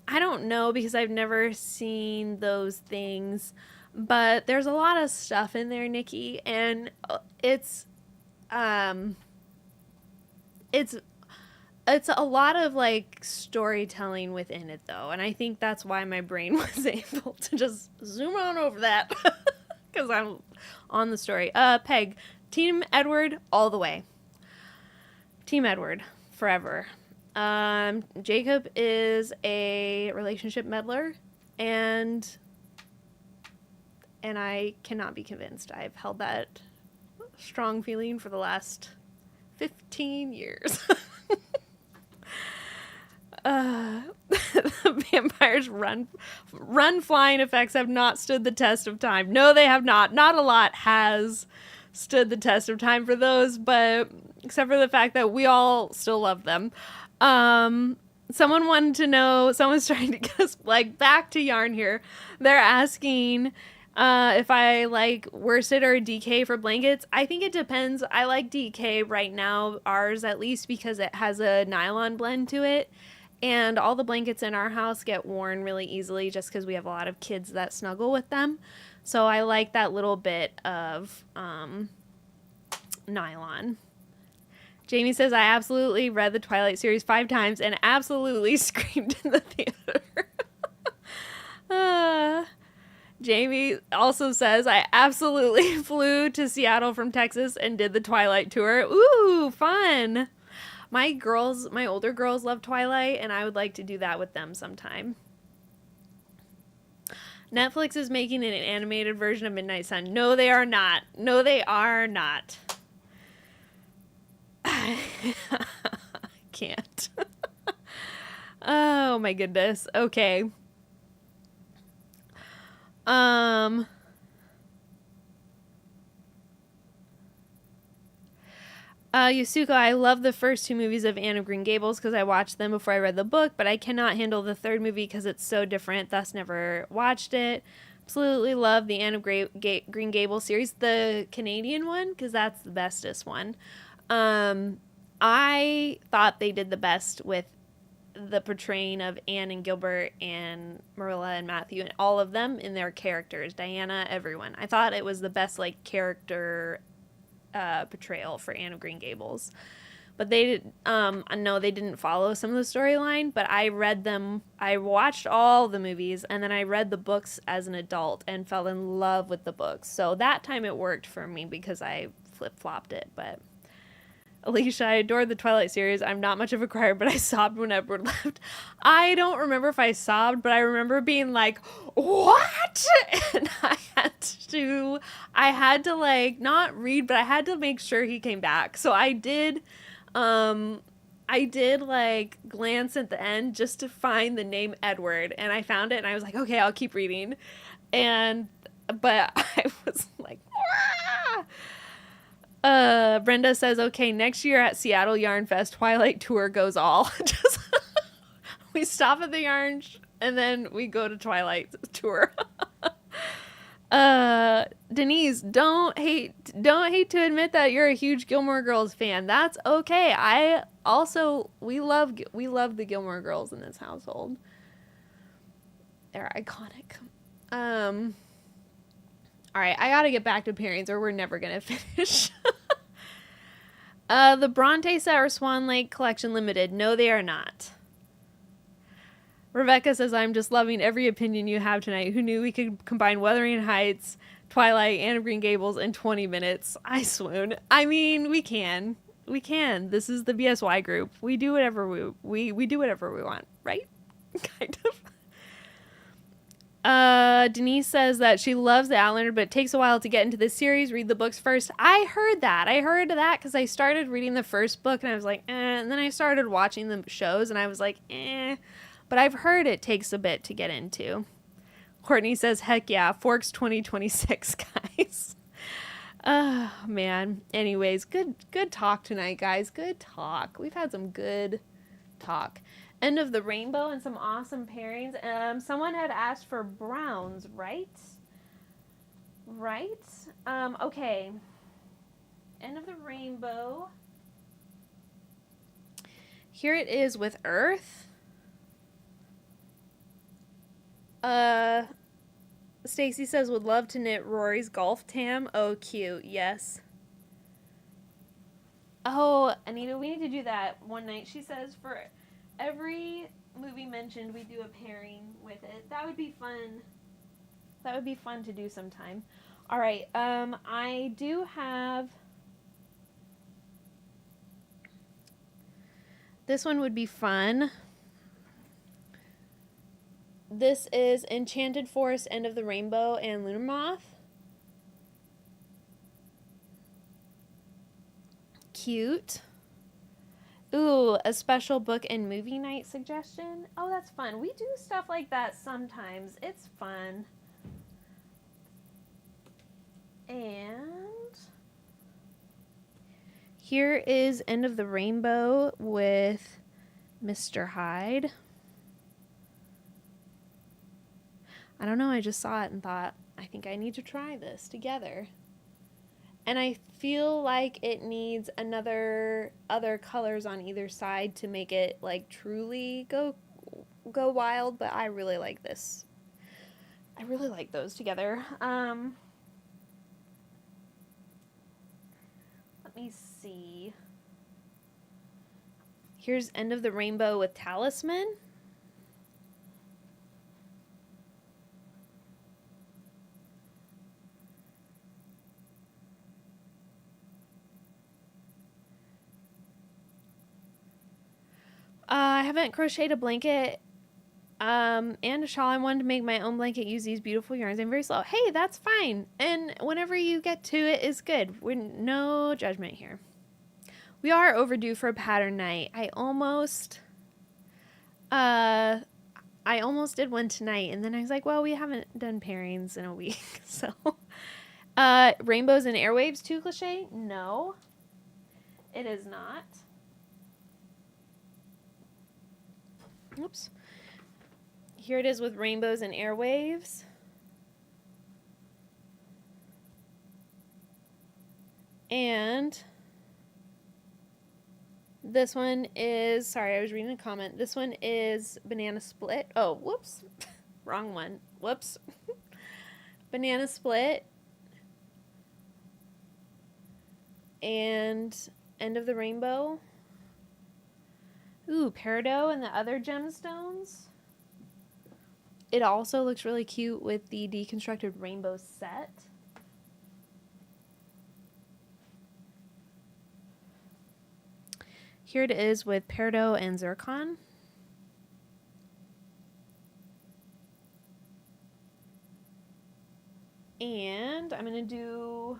don't know because I've never seen those things, but there's a lot of stuff in there, Nikki, and it's a lot of like storytelling within it though, and I think that's why my brain was able to just zoom on over that because I'm on the story. Peg, Team Edward all the way. Team Edward forever. Jacob is a relationship meddler, and I cannot be convinced. I've held that strong feeling for the last 15 years. The vampires run flying effects have not stood the test of time. No, they have not. Not a lot has stood the test of time for those, but except for the fact that we all still love them. Someone wanted to know, someone's trying to get us like back to yarn here. They're asking if I like worsted or DK for blankets. I think it depends. I like DK right now, ours at least, because it has a nylon blend to it. And all the blankets in our house get worn really easily just because we have a lot of kids that snuggle with them. So I like that little bit of nylon. Jamie says, I absolutely read the Twilight series 5 times and absolutely screamed in the theater. Jamie also says, I absolutely flew to Seattle from Texas and did the Twilight tour. Ooh, fun. My older girls love Twilight, and I would like to do that with them sometime. Netflix is making an animated version of Midnight Sun. No, they are not. No, they are not. I can't. Oh my goodness. Okay. Yusuko, I love the first 2 movies of Anne of Green Gables because I watched them before I read the book, but I cannot handle the 3rd movie because it's so different, thus never watched it. Absolutely love the Anne of Green Gables series, the Canadian one, because that's the bestest one. I thought they did the best with the portraying of Anne and Gilbert and Marilla and Matthew and all of them in their characters, Diana, everyone. I thought it was the best like character portrayal for Anne of Green Gables. But they didn't follow some of the storyline, but I watched all the movies and then I read the books as an adult and fell in love with the books. So that time it worked for me because I flip-flopped it. But Alicia, I adored the Twilight series. I'm not much of a crier, but I sobbed when Edward left. I don't remember if I sobbed, but I remember being like, what? And I had to like not read, but I had to make sure he came back. So I did like glance at the end just to find the name Edward, and I found it and I was like, okay, I'll keep reading. But I was like, ah! Brenda says, okay, next year at Seattle Yarn Fest, Twilight tour goes all. Just we stop at the yarn and then we go to Twilight tour. Denise, don't hate to admit that you're a huge Gilmore Girls fan. That's okay. We love the Gilmore Girls in this household. They're iconic. All right, I gotta get back to pairings or we're never gonna finish. The Bronte set or Swan Lake Collection Limited. No, they are not. Rebecca says, I'm just loving every opinion you have tonight. Who knew we could combine Wuthering Heights, Twilight, Anne of Green Gables in 20 minutes? I swoon. I mean, we can. We can. This is the BSY group. We do whatever we do whatever we want, right? Kind of. Denise says that she loves the Outlander, but it takes a while to get into the series. Read the books first. I heard that because I started reading the first book and I was like, and then I started watching the shows and I was like, but I've heard it takes a bit to get into. Courtney says, heck yeah, Forks 2026, guys. Oh, man. Anyways, good talk tonight, guys. Good talk. We've had some good talk. End of the rainbow and some awesome pairings. Someone had asked for browns, right? Right? Okay. End of the rainbow. Here it is with Earth. Stacy says would love to knit Rory's golf tam. Oh, cute. Yes. Oh, Anita, we need to do that one night. She says for every movie mentioned, we do a pairing with it. That would be fun. That would be fun to do sometime. All right. I do have. This one would be fun. This is Enchanted Forest, End of the Rainbow, and Lunar Moth. Cute. Ooh, a special book and movie night suggestion. Oh, that's fun. We do stuff like that sometimes. It's fun. And here is End of the Rainbow with Mr. Hyde. I don't know, I just saw it and thought, I think I need to try this together. And I feel like it needs other colors on either side to make it like truly go wild, but I really like this. I really like those together. Let me see. Here's End of the Rainbow with Talisman. I haven't crocheted a blanket and a shawl. I wanted to make my own blanket, use these beautiful yarns. I'm very slow. Hey, that's fine. And whenever you get to it is good. We're no judgment here. We are overdue for a pattern night. I almost did one tonight, and then I was like, well, we haven't done pairings in a week. So Rainbows and Airwaves 2 cliche? No, it is not. Oops. Here it is with Rainbows and Airwaves. And this one is, sorry, I was reading a comment. This one is Banana Split. Oh, whoops. Wrong one. Whoops. Banana Split. And End of the Rainbow. Ooh, Peridot and the other gemstones. It also looks really cute with the deconstructed rainbow set. Here it is with Peridot and Zircon. And I'm going to do,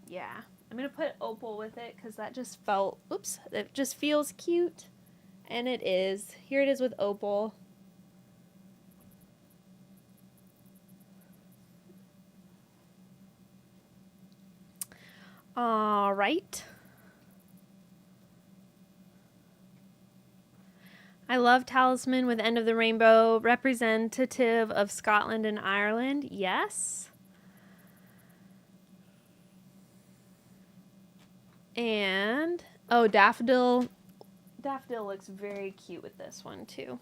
yeah, I'm going to put opal with it because that just felt, oops, it just feels cute. And it is. Here it is with opal. All right. I love Talisman with End of the Rainbow, representative of Scotland and Ireland. Yes. And, oh, Daffodil. Daffodil looks very cute with this one, too.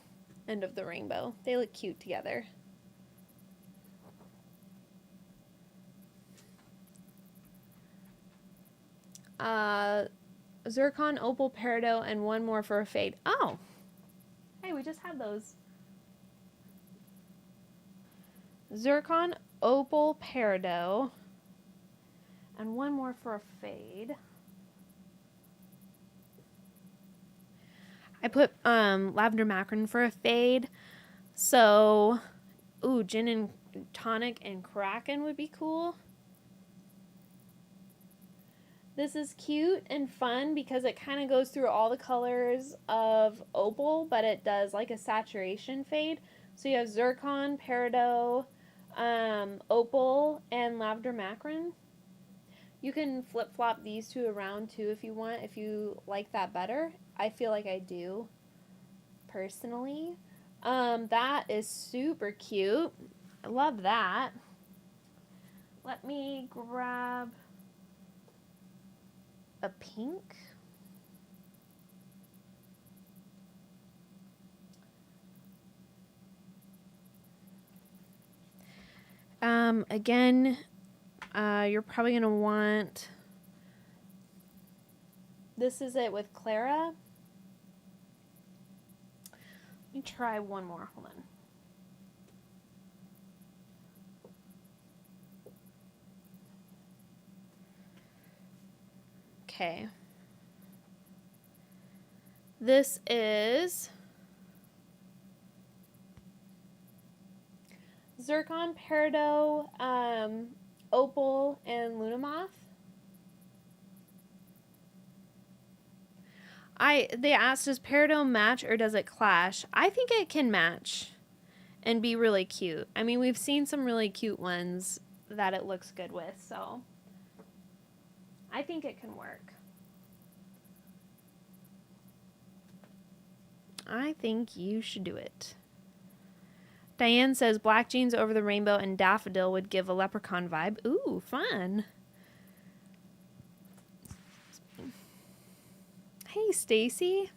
End of the Rainbow. They look cute together. Zircon, Opal, Peridot, and one more for a fade. Oh! Hey, we just had those. Zircon, Opal, Peridot, and one more for a fade. I put lavender macaron for a fade. So, ooh, gin and tonic and kraken would be cool. This is cute and fun because it kind of goes through all the colors of opal, but it does like a saturation fade. So you have Zircon, Peridot, Opal and Lavender Macron. You can flip-flop these two around too if you want, if you like that better. I feel like I do, personally. That is super cute. I love that. Let me grab a pink. Again, you're probably going to want, this is it with Clara. Let me try one more, hold on. Okay. This is Zircon, Peridot, Opal, and Lunamoth. They asked, does Peridot match or does it clash? I think it can match and be really cute. I mean, we've seen some really cute ones that it looks good with, so I think it can work. I think you should do it. Diane says black jeans over the rainbow and daffodil would give a leprechaun vibe. Ooh, fun. Hey, Stacy.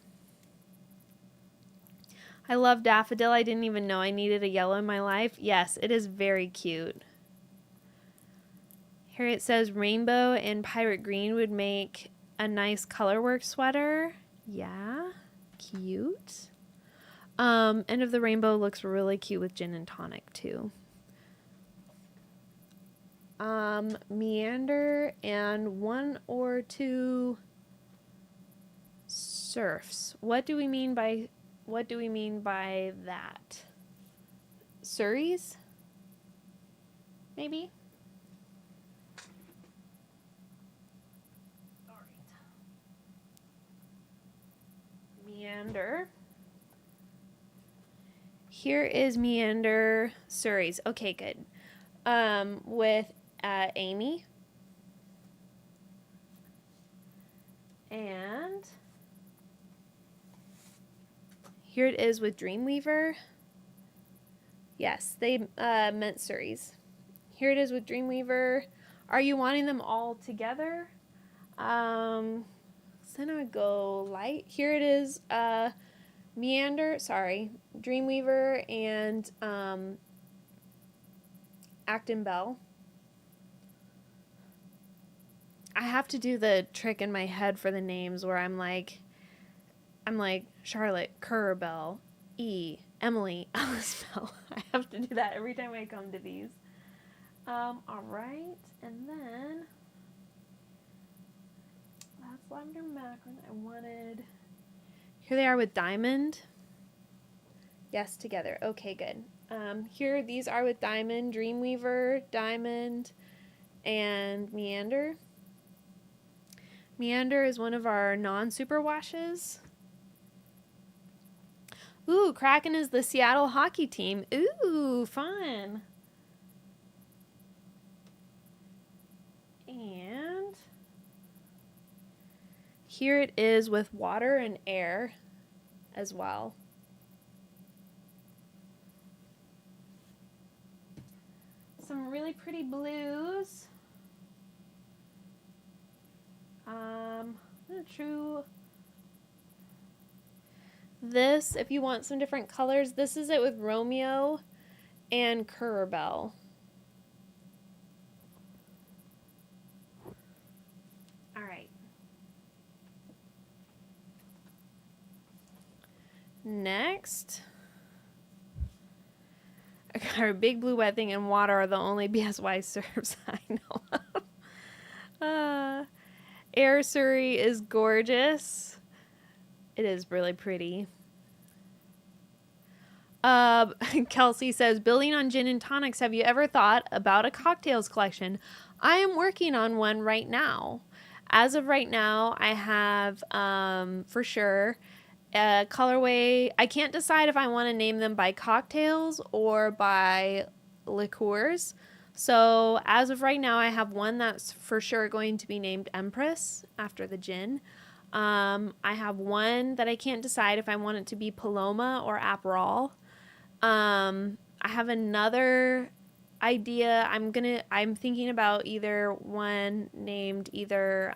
I love daffodil. I didn't even know I needed a yellow in my life. Yes, it is very cute. Here it says rainbow and pirate green would make a nice colorwork sweater. Yeah, cute. End of the rainbow looks really cute with gin and tonic too. Meander and one or two surfs. What do we mean by that? Surreys? Maybe? All right. Meander. Here is Meander Surreys. Okay, good. With Amy. And here it is with Dreamweaver. Yes, they meant Surreys. Here it is with Dreamweaver. Are you wanting them all together? So then I would go light. Here it is, Dreamweaver and Acton Bell. I have to do the trick in my head for the names where I'm like Charlotte, Kerr Bell, E, Emily, Alice Bell. I have to do that every time I come to these. All right, and then that's Lavender Macron. I wanted. Here they are with Diamond. Yes, together. Okay, good. Here these are with Diamond, Dreamweaver, Diamond, and Meander. Meander is one of our non-super washes. Ooh, Kraken is the Seattle hockey team. Ooh, fun. And here it is with water and air as well. Some really pretty blues. This, if you want some different colors, this is it with Romeo and Curabell. All right. Next, our big blue wet thing and water are the only BSY serves I know. Air Surrey is gorgeous. It is really pretty. Kelsey says, building on gin and tonics, have you ever thought about a cocktails collection? I am working on one right now. As of right now, I have, for sure, colorway. I can't decide if I want to name them by cocktails or by liqueurs. So as of right now, I have one that's for sure going to be named Empress after the gin. I have one that I can't decide if I want it to be Paloma or Aperol. I have another idea. I'm thinking about either one named either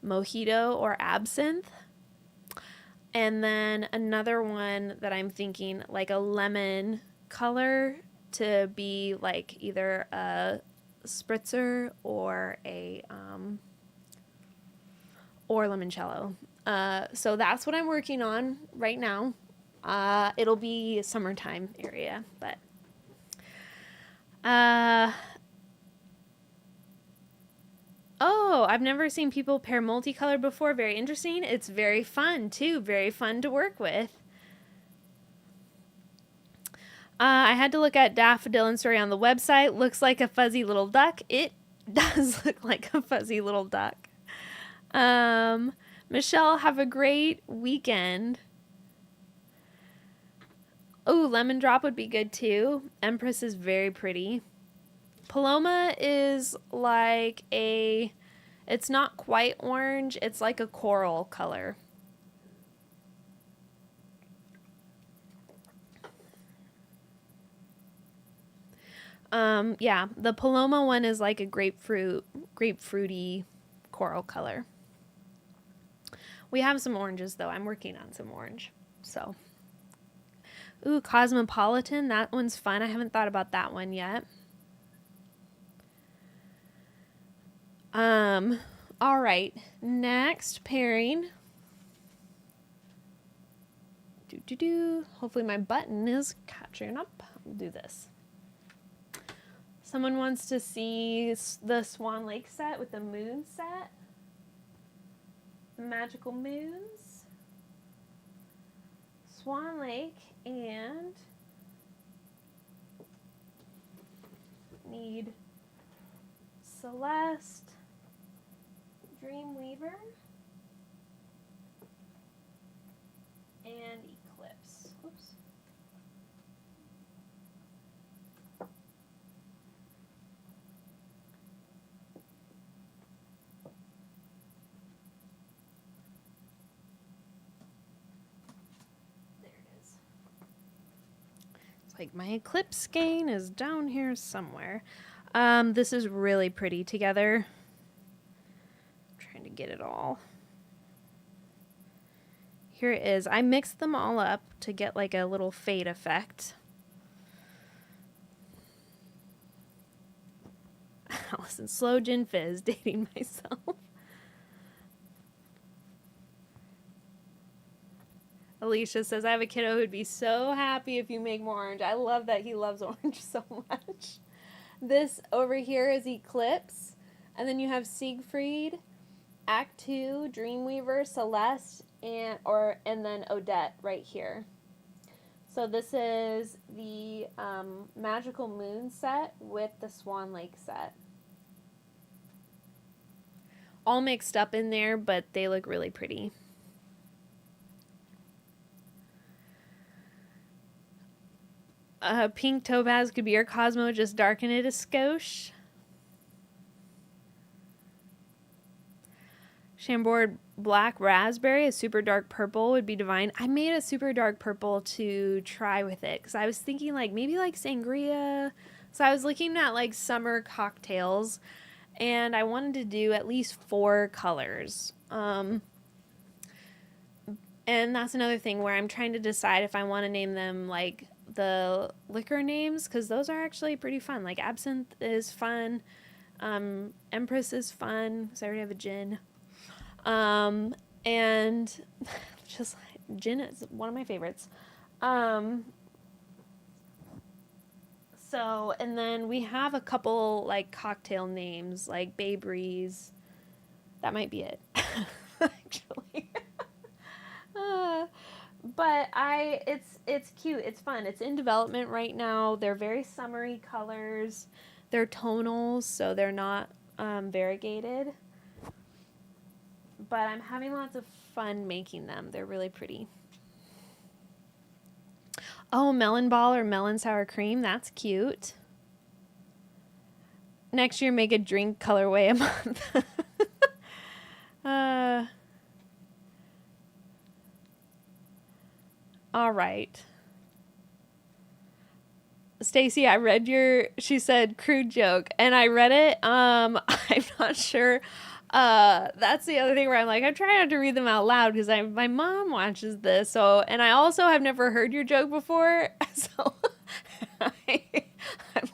Mojito or Absinthe. And then another one that I'm thinking like a lemon color to be like either a spritzer or a or limoncello. So that's what I'm working on right now. It'll be summertime area, but oh, I've never seen people pair multicolored before. Very interesting. It's very fun too. Very fun to work with. I had to look at Daffodil and Story on the website. Looks like a fuzzy little duck. It does look like a fuzzy little duck. Michelle, have a great weekend. Oh, Lemon Drop would be good too. Empress is very pretty. Paloma is like it's not quite orange. It's like a coral color. Yeah, the Paloma one is like a grapefruity coral color. We have some oranges though. I'm working on some orange. So, ooh, Cosmopolitan. That one's fun. I haven't thought about that one yet. All right. Next pairing. Hopefully my button is catching up. I'll do this. Someone wants to see the Swan Lake set with the moon set. Magical moons. Swan Lake and need Celeste, Dreamweaver, and Eclipse. Oops. There it is. It's like my Eclipse skein is down here somewhere. This is really pretty together. I'm trying to get it all. Here it is. I mixed them all up to get like a little fade effect. Allison, slow gin fizz, dating myself. Alicia says, I have a kiddo who'd be so happy if you make more orange. I love that he loves orange so much. This over here is Eclipse. And then you have Siegfried, Act 2, Dreamweaver, Celeste, and then Odette right here. So this is the Magical Moon set with the Swan Lake set. All mixed up in there, but they look really pretty. Pink Topaz could be your Cosmo, just darken it a skosh. Chambord Black Raspberry, a super dark purple would be divine. I made a super dark purple to try with it because I was thinking like maybe like sangria. So I was looking at like summer cocktails and I wanted to do at least 4 colors. And that's another thing where I'm trying to decide if I want to name them like the liquor names because those are actually pretty fun. Like Absinthe is fun. Empress is fun because I already have a gin. And just gin is one of my favorites. So, and then we have a couple like cocktail names like Bay Breeze. That might be it, actually. But it's cute. It's fun. It's in development right now. They're very summery colors. They're tonals, so they're not variegated. But I'm having lots of fun making them. They're really pretty. Oh, melon ball or melon sour cream. That's cute. Next year, make a drink colorway a month. All right. Stacy, I read she said crude joke, and I read it. I'm not sure. That's the other thing where I'm like, I'm trying not to read them out loud because my mom watches this. So, and I also have never heard your joke before. So I'm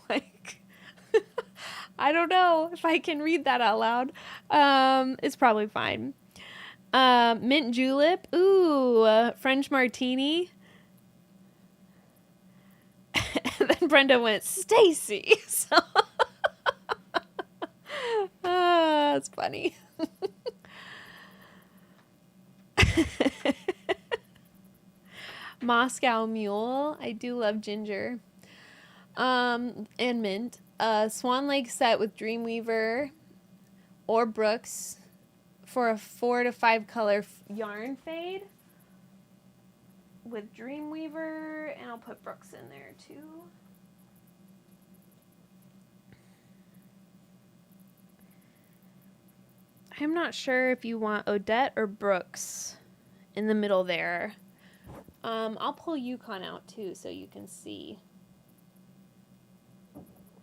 like, I don't know if I can read that out loud. It's probably fine. Mint julep. Ooh, French martini. And then Brenda went, Stacy. So that's funny. Moscow Mule. I do love ginger. And mint. Swan Lake set with Dreamweaver or Brooks for a 4 to 5 color yarn fade with Dreamweaver, and I'll put Brooks in there too. I'm not sure if you want Odette or Brooks in the middle there. I'll pull Yukon out too so you can see.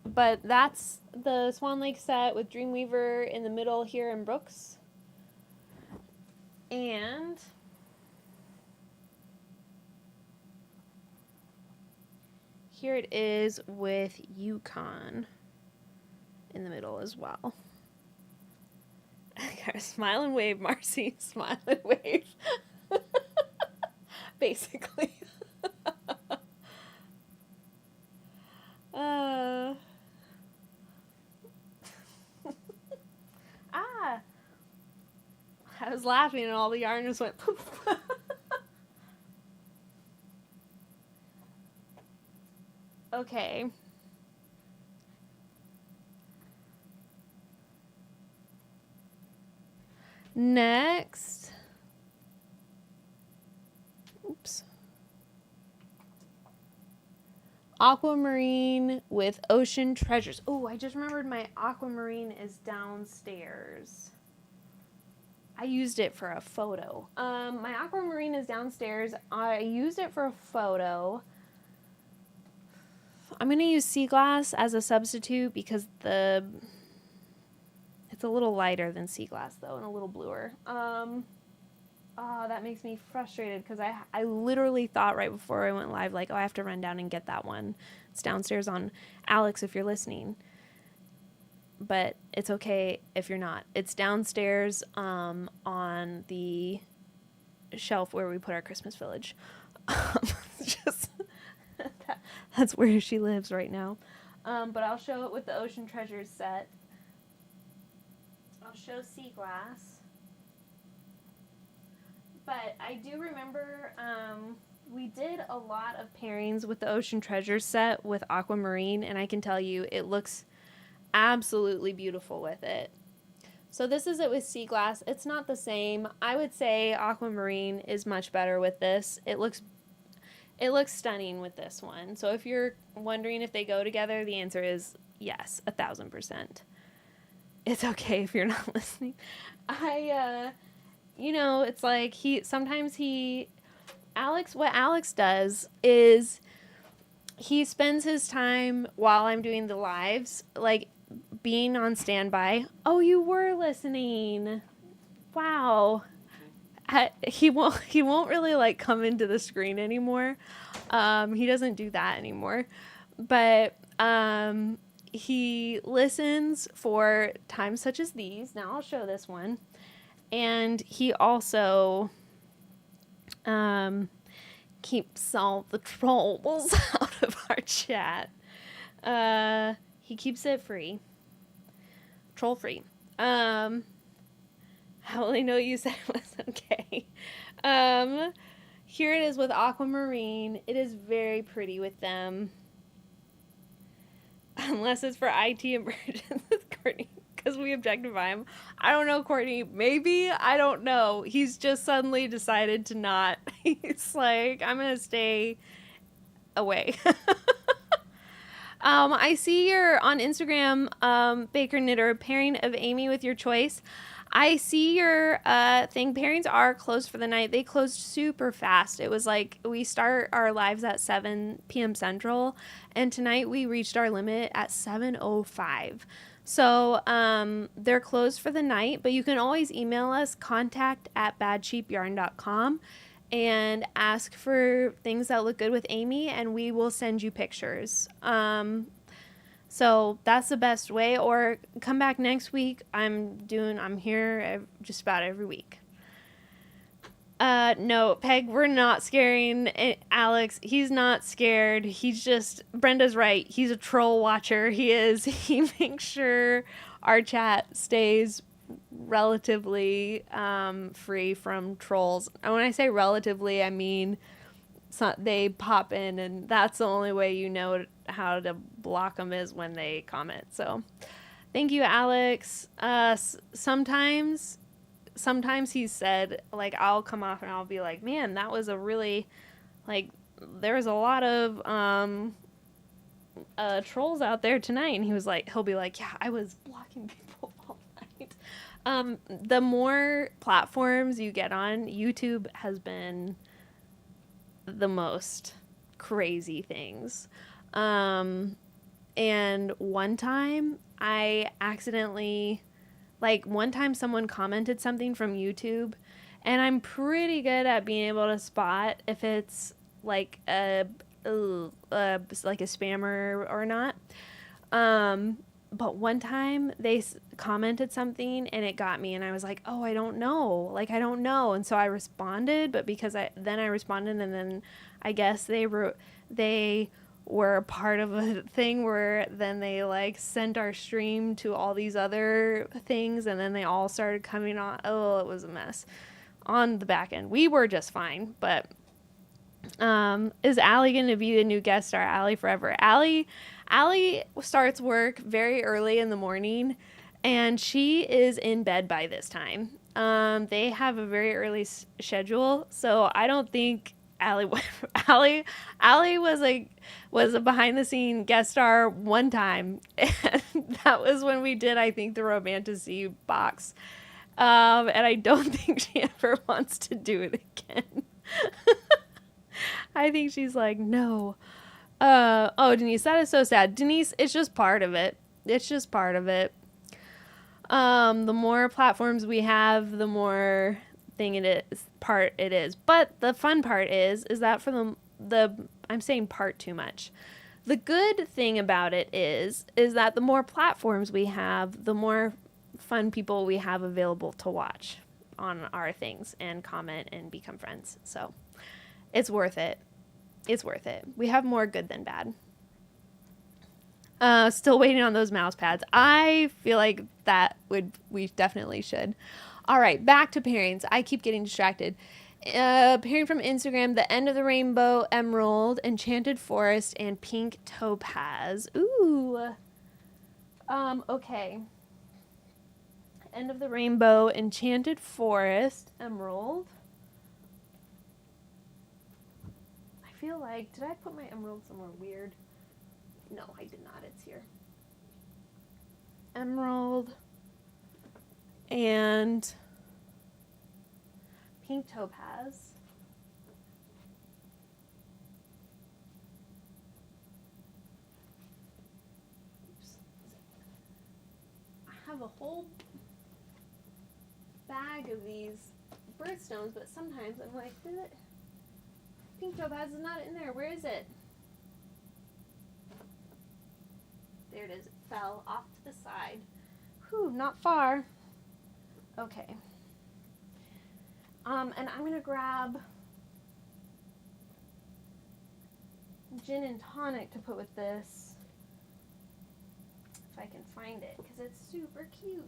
But that's the Swan Lake set with Dreamweaver in the middle here in Brooks. And here it is with Yukon in the middle as well. Smile and wave, Marcy. Smile and wave. Basically. I was laughing and all the yarn just went poof. Okay. Next. Oops. Aquamarine with Ocean Treasures. Oh, I just remembered my aquamarine is downstairs. I used it for a photo. My aquamarine is downstairs. I used it for a photo. I'm going to use sea glass as a substitute because it's a little lighter than sea glass though and a little bluer. That makes me frustrated because I literally thought right before I went live, like, oh, I have to run down and get that one. It's downstairs on Alex if you're listening. But it's okay if you're not. It's downstairs on the shelf where we put our Christmas village. That's where she lives right now. But I'll show it with the Ocean Treasures set. I'll show sea glass. But I do remember we did a lot of pairings with the Ocean Treasures set with Aquamarine, and I can tell you it looks absolutely beautiful with it. So this is it with sea glass. It's not the same. I would say Aquamarine is much better with this. It looks stunning with this one. So if you're wondering if they go together, the answer is yes, 1,000%. It's okay if you're not listening. It's like what Alex does is he spends his time while I'm doing the lives, like being on standby. Oh, you were listening. Wow. He won't really like come into the screen anymore. He doesn't do that anymore. But he listens for times such as these. Now I'll show this one. And he also keeps all the trolls out of our chat. He keeps it free. Troll free. How will I know you said it was okay? Here it is with Aquamarine. It is very pretty with them. Unless it's for IT emergencies, Courtney, because we objectify him. I don't know, Courtney. Maybe. I don't know. He's just suddenly decided to not. He's like, I'm going to stay away. I see you're on Instagram, Baker Knitter, pairing of Amy with your choice. I see your thing. Pairings are closed for the night. They closed super fast. It was like we start our lives at 7 p.m. Central, and tonight we reached our limit at 7:05. So they're closed for the night, but you can always email us, contact@badsheepyarn.com, and ask for things that look good with Amy, and we will send you pictures. So that's the best way. Or come back next week. I'm here just about every week. No, Peg, we're not scaring Alex. He's not scared. He's just, Brenda's right. He's a troll watcher. He is. He makes sure our chat stays relatively free from trolls. And when I say relatively, I mean they pop in, and that's the only way you know how to block them is when they comment. So thank you, Alex. Sometimes he's said, like, I'll come off and I'll be like, man, that was a really, like, there was a lot of trolls out there tonight. And he'll be like, yeah, I was blocking people all night. The more platforms you get on, YouTube has been the most crazy things. And one time I accidentally, one time someone commented something from YouTube, and I'm pretty good at being able to spot if it's like a spammer or not. But one time they commented something and it got me, and I was like, oh, I don't know. I don't know. And so I responded, but because I responded, and then I guess they were part of a thing where then they sent our stream to all these other things, and then they all started coming on. Oh, it was a mess on the back end. We were just fine, but is Allie going to be the new guest star? Allie forever. Allie starts work very early in the morning, and she is in bed by this time. They have a very early schedule, so I don't think Allie was a behind the scene guest star one time, and that was when we did, I think, the Romantasy box. And I don't think she ever wants to do it again. I think she's like, no. Oh, Denise, that is so sad. Denise, it's just part of it. It's just part of it. The more platforms we have, the more thing it is. But the fun part is that for the I'm saying part too much. The good thing about it is that the more platforms we have, the more fun people we have available to watch on our things and comment and become friends. So it's worth it. It's worth it. We have more good than bad. Still waiting on those mouse pads. I feel like we definitely should. All right, back to pairings. I keep getting distracted. Pairing from Instagram, the End of the Rainbow, Emerald, Enchanted Forest, and Pink Topaz. Ooh. Okay. End of the Rainbow, Enchanted Forest, Emerald. I feel like, did I put my emerald somewhere weird? No, I did not. It's here. Emerald and Pink Topaz. Oops. I have a whole bag of these birthstones, but sometimes I'm like, Pink Topaz is not in there. Where is it? There it is. It fell off to the side. Whew, not far. Okay. And I'm going to grab gin and tonic to put with this. If I can find it, because it's super cute.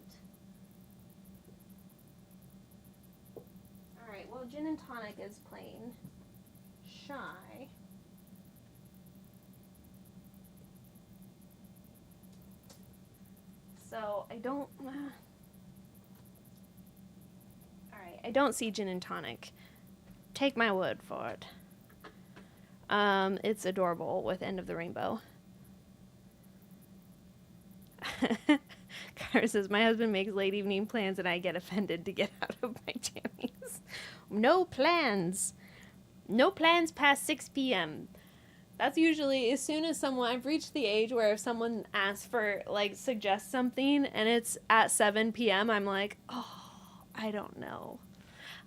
Alright, well, gin and tonic is plain shy. So I don't, alright, I don't see gin and tonic. Take my word for it. It's adorable with End of the Rainbow. Cara says, my husband makes late evening plans and I get offended to get out of my jammies. No plans. No plans past 6 p.m. That's usually as soon as I've reached the age where if someone asks for, like, suggests something and it's at 7 p.m., I'm like, oh, I don't know.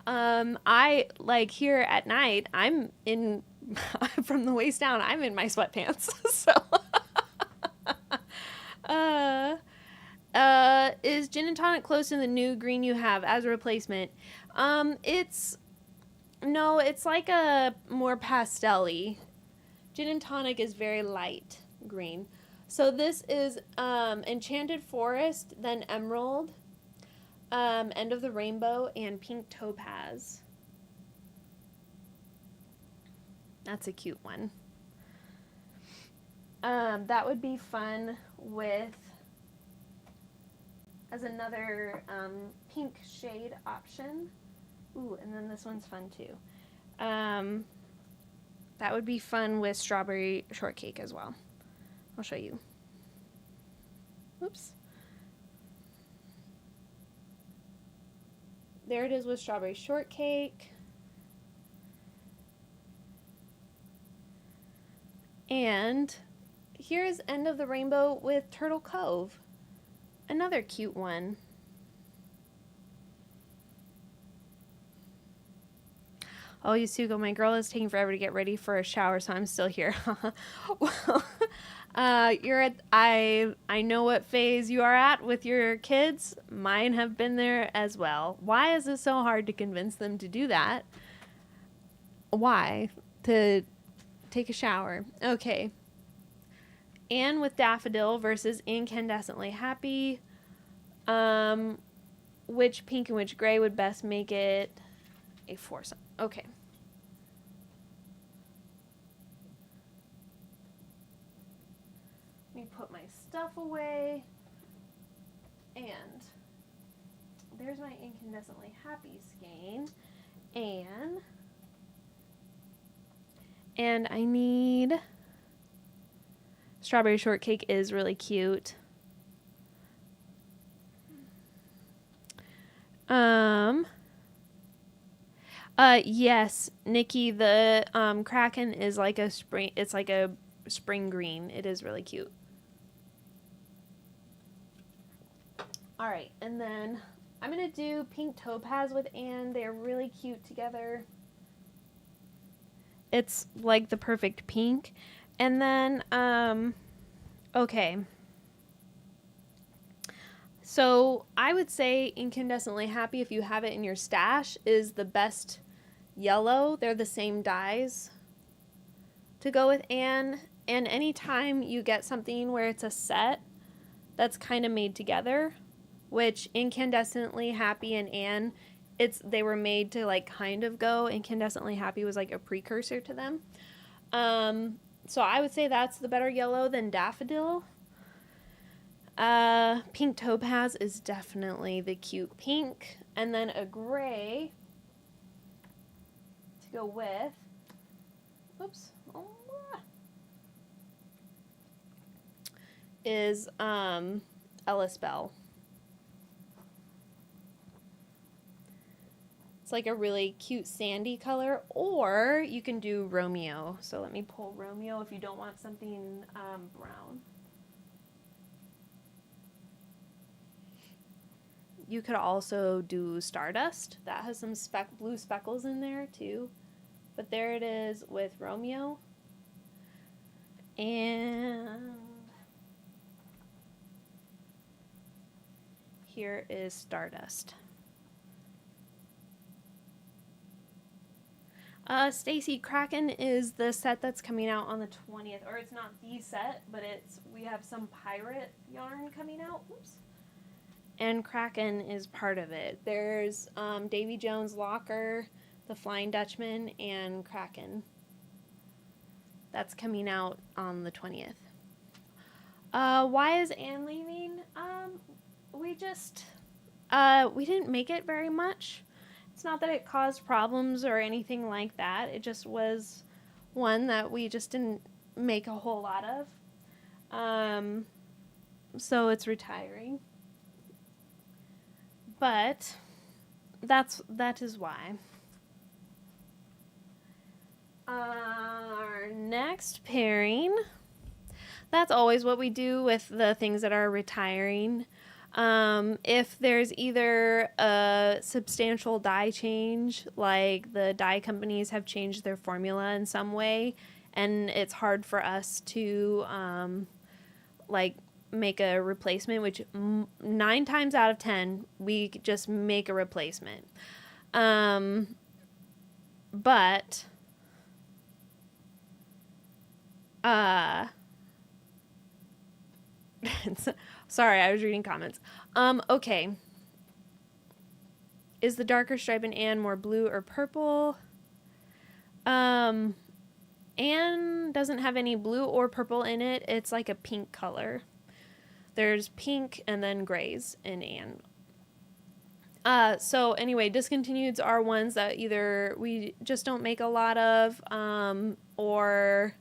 I, like, here at night, I'm in, from the waist down, I'm in my sweatpants. So, is gin and tonic close to the new green you have as a replacement? It's like a more pastel-y. Gin and tonic is very light green. So this is Enchanted Forest, then Emerald, End of the Rainbow, and Pink Topaz. That's a cute one. That would be fun with as another pink shade option. Ooh, and then this one's fun too. That would be fun with strawberry shortcake as well. I'll show you. Oops. There it is with strawberry shortcake. And here's End of the Rainbow with Turtle Cove. Another cute one. Oh, Yusuko, my girl is taking forever to get ready for a shower, so I'm still here. Well, you're at, I know what phase you are at with your kids. Mine have been there as well. Why is it so hard to convince them to do that? Why? To take a shower. Okay. Anne with Daffodil versus Incandescently Happy. Which pink and which gray would best make it a foursome? Okay. Let me put my stuff away. And there's my Incandescently Happy skein. And I need Strawberry Shortcake is really cute. Yes, Nikki, the Kraken is like a spring, it's like a spring green. It is really cute. All right, and then I'm going to do Pink Topaz with Anne. They're really cute together. It's like the perfect pink. And then, okay. So I would say Incandescently Happy, if you have it in your stash, is the best yellow. They're the same dyes to go with Anne. And anytime you get something where it's a set that's kind of made together, which Incandescently Happy and Anne, they were made to like kind of go. Incandescently Happy was like a precursor to them. So I would say that's the better yellow than Daffodil. Pink Topaz is definitely the cute pink. And then a gray to go with. Oops. Oh, is Ellis Bell. It's like a really cute sandy color, or you can do Romeo. So let me pull Romeo if you don't want something brown. You could also do Stardust. That has some blue speckles in there too. But there it is with Romeo. And here is Stardust. Stacy, Kraken is the set that's coming out on the 20th. Or it's not the set, but we have some pirate yarn coming out. Oops. And Kraken is part of it. There's Davy Jones' Locker, the Flying Dutchman, and Kraken. That's coming out on the 20th. Why is Anne leaving? We didn't make it very much. It's not that it caused problems or anything like that. It just was one that we just didn't make a whole lot of. So it's retiring. But that is why. Our next pairing, that's always what we do with the things that are retiring. If there's either a substantial dye change, like the dye companies have changed their formula in some way, and it's hard for us to like make a replacement, which 9 times out of 10 we just make a replacement. But sorry, I was reading comments. Okay. Is the darker stripe in Anne more blue or purple? Anne doesn't have any blue or purple in it. It's like a pink color. There's pink and then grays in Anne. So anyway, discontinueds are ones that either we just don't make a lot of, or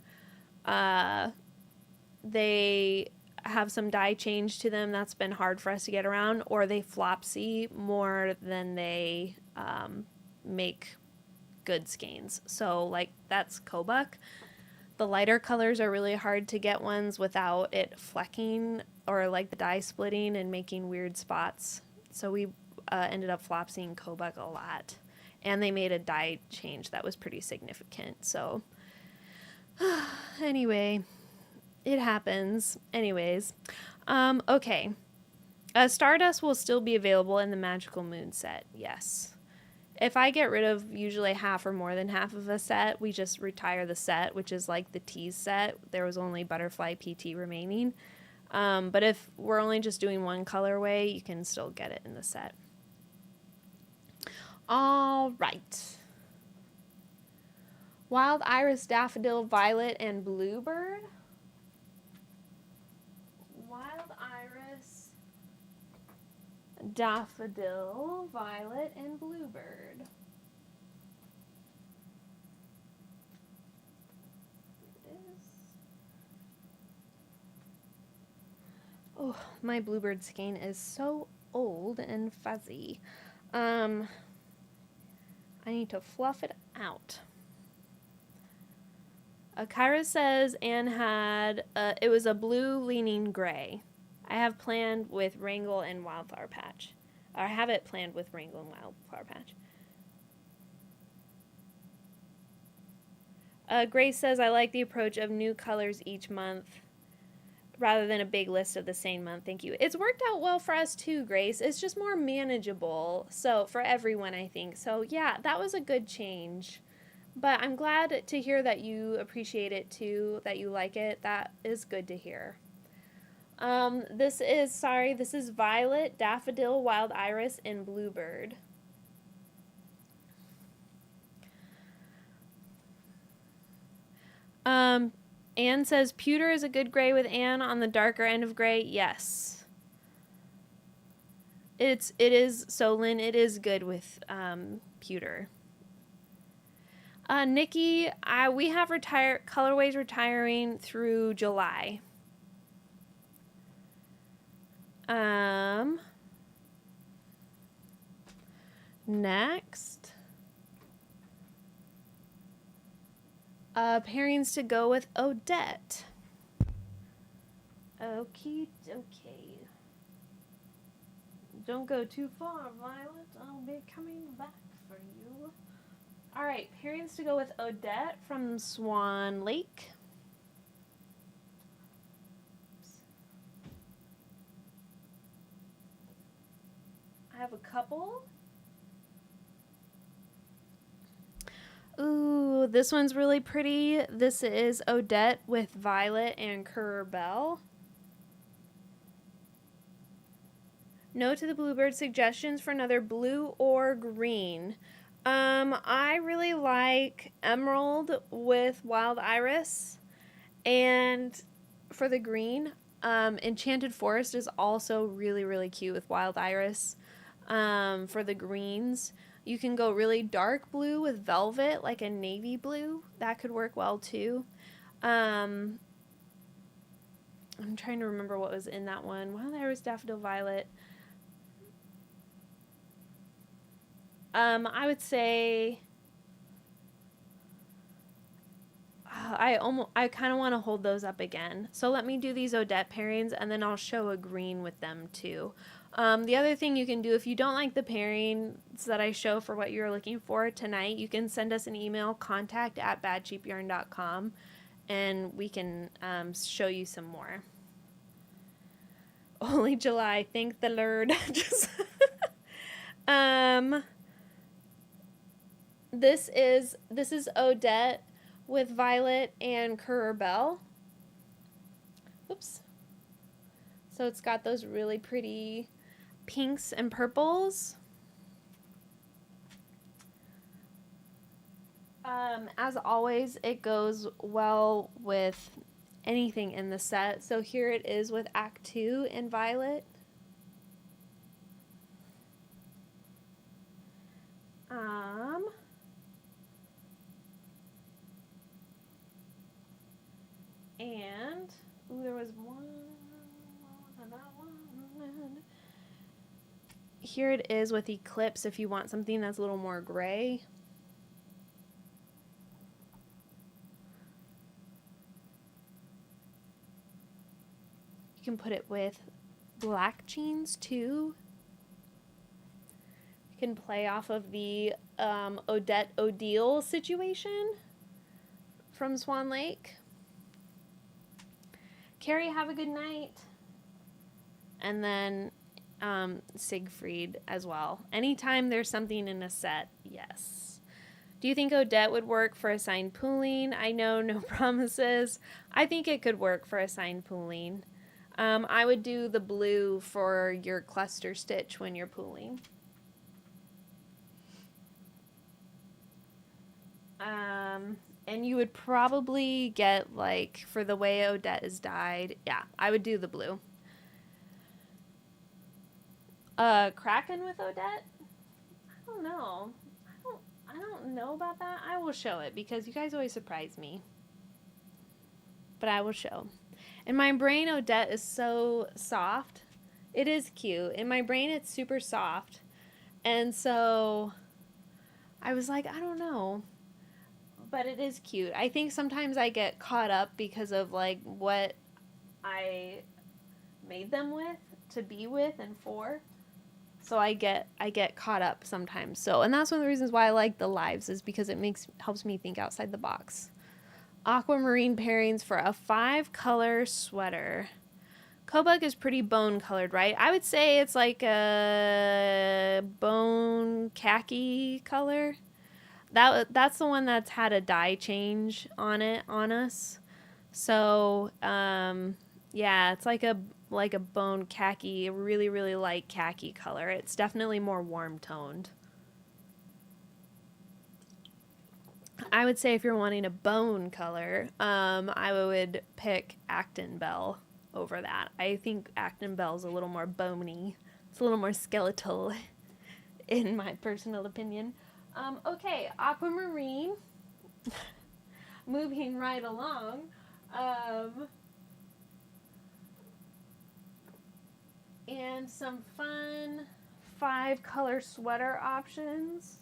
they have some dye change to them that's been hard for us to get around, or they flopsy more than they make good skeins. So like that's Kobuk. The lighter colors are really hard to get ones without it flecking or like the dye splitting and making weird spots. So we ended up flopsying Kobuk a lot, and they made a dye change that was pretty significant. So anyway, it happens. Anyways, okay. Stardust will still be available in the Magical Moon set, yes. If I get rid of usually half or more than half of a set, we just retire the set, which is like the tease set. There was only Butterfly PT remaining. But if we're only just doing one colorway, you can still get it in the set. All right. Wild Iris, Daffodil, Violet, and Bluebird. Wild Iris, Daffodil, Violet, and Bluebird. Oh, my Bluebird skein is so old and fuzzy. I need to fluff it out. Kyra says Anne had, it was a blue leaning gray. I have planned with Wrangle and Wildflower Patch. Or I have it planned with Wrangle and Wildflower Patch. Grace says, I like the approach of new colors each month rather than a big list of the same month. Thank you. It's worked out well for us too, Grace. It's just more manageable. So for everyone, I think. So yeah, that was a good change. But I'm glad to hear that you appreciate it too, that you like it. That is good to hear. This is Violet, Daffodil, Wild Iris, and Bluebird. Anne says pewter is a good gray with Anne on the darker end of gray. Yes. It is, so Lynn, it is good with pewter. Nikki, we have colorways retiring through July. Next. Pairings to go with Odette. Okay. Don't go too far, Violet. I'll be coming back for you. All right, pairings to go with Odette from Swan Lake. I have a couple. Ooh, this one's really pretty. This is Odette with Violet and Kerbel. No to the Bluebird suggestions for another blue or green. I really like Emerald with Wild Iris. And for the green, Enchanted Forest is also really, really cute with Wild Iris. for the greens. You can go really dark blue with velvet, like a navy blue. That could work well too. I'm trying to remember what was in that one. Well, there was daffodil violet. I would say I kind of want to hold those up again. So let me do these Odette pairings, and then I'll show a green with them too. The other thing you can do, if you don't like the pairings that I show for what you're looking for tonight, you can send us an email, contact@badcheapyarn.com, and we can show you some more. Only July, thank the Lord. Just this is Odette with violet and Currer Bell. Oops. So it's got those really pretty pinks and purples. As always, it goes well with anything in the set. So here it is with Act 2 in violet. And there was one. Here it is with Eclipse if you want something that's a little more gray. You can put it with black jeans too. You can play off of the Odette Odile situation from Swan Lake. Carrie, have a good night. And then Siegfried as well. Anytime there's something in a set, yes. Do you think Odette would work for assigned pooling? I know, no promises. I think it could work for assigned pooling. I would do the blue for your cluster stitch when you're pooling. And you would probably get, like, for the way Odette is dyed, yeah, I would do the blue. Kraken with Odette? I don't know. I don't know about that. I will show it because you guys always surprise me. But I will show. In my brain, Odette is so soft. It is cute. In my brain, it's super soft. And so I was like, I don't know. But it is cute. I think sometimes I get caught up because of like what I made them with, to be with and for. So I get caught up sometimes. So, and that's one of the reasons why I like the lives, is because it helps me think outside the box. Aquamarine pairings for a 5-color sweater. Kobuk is pretty bone colored, right? I would say it's like a bone khaki color. That's the one that's had a dye change on us. So, yeah, it's like a bone khaki, a really, really light khaki color. It's definitely more warm toned. I would say if you're wanting a bone color, I would pick Acton Bell over that. I think Acton Bell's a little more bony. It's a little more skeletal, in my personal opinion. Okay, aquamarine. Moving right along. And some fun 5-color sweater options.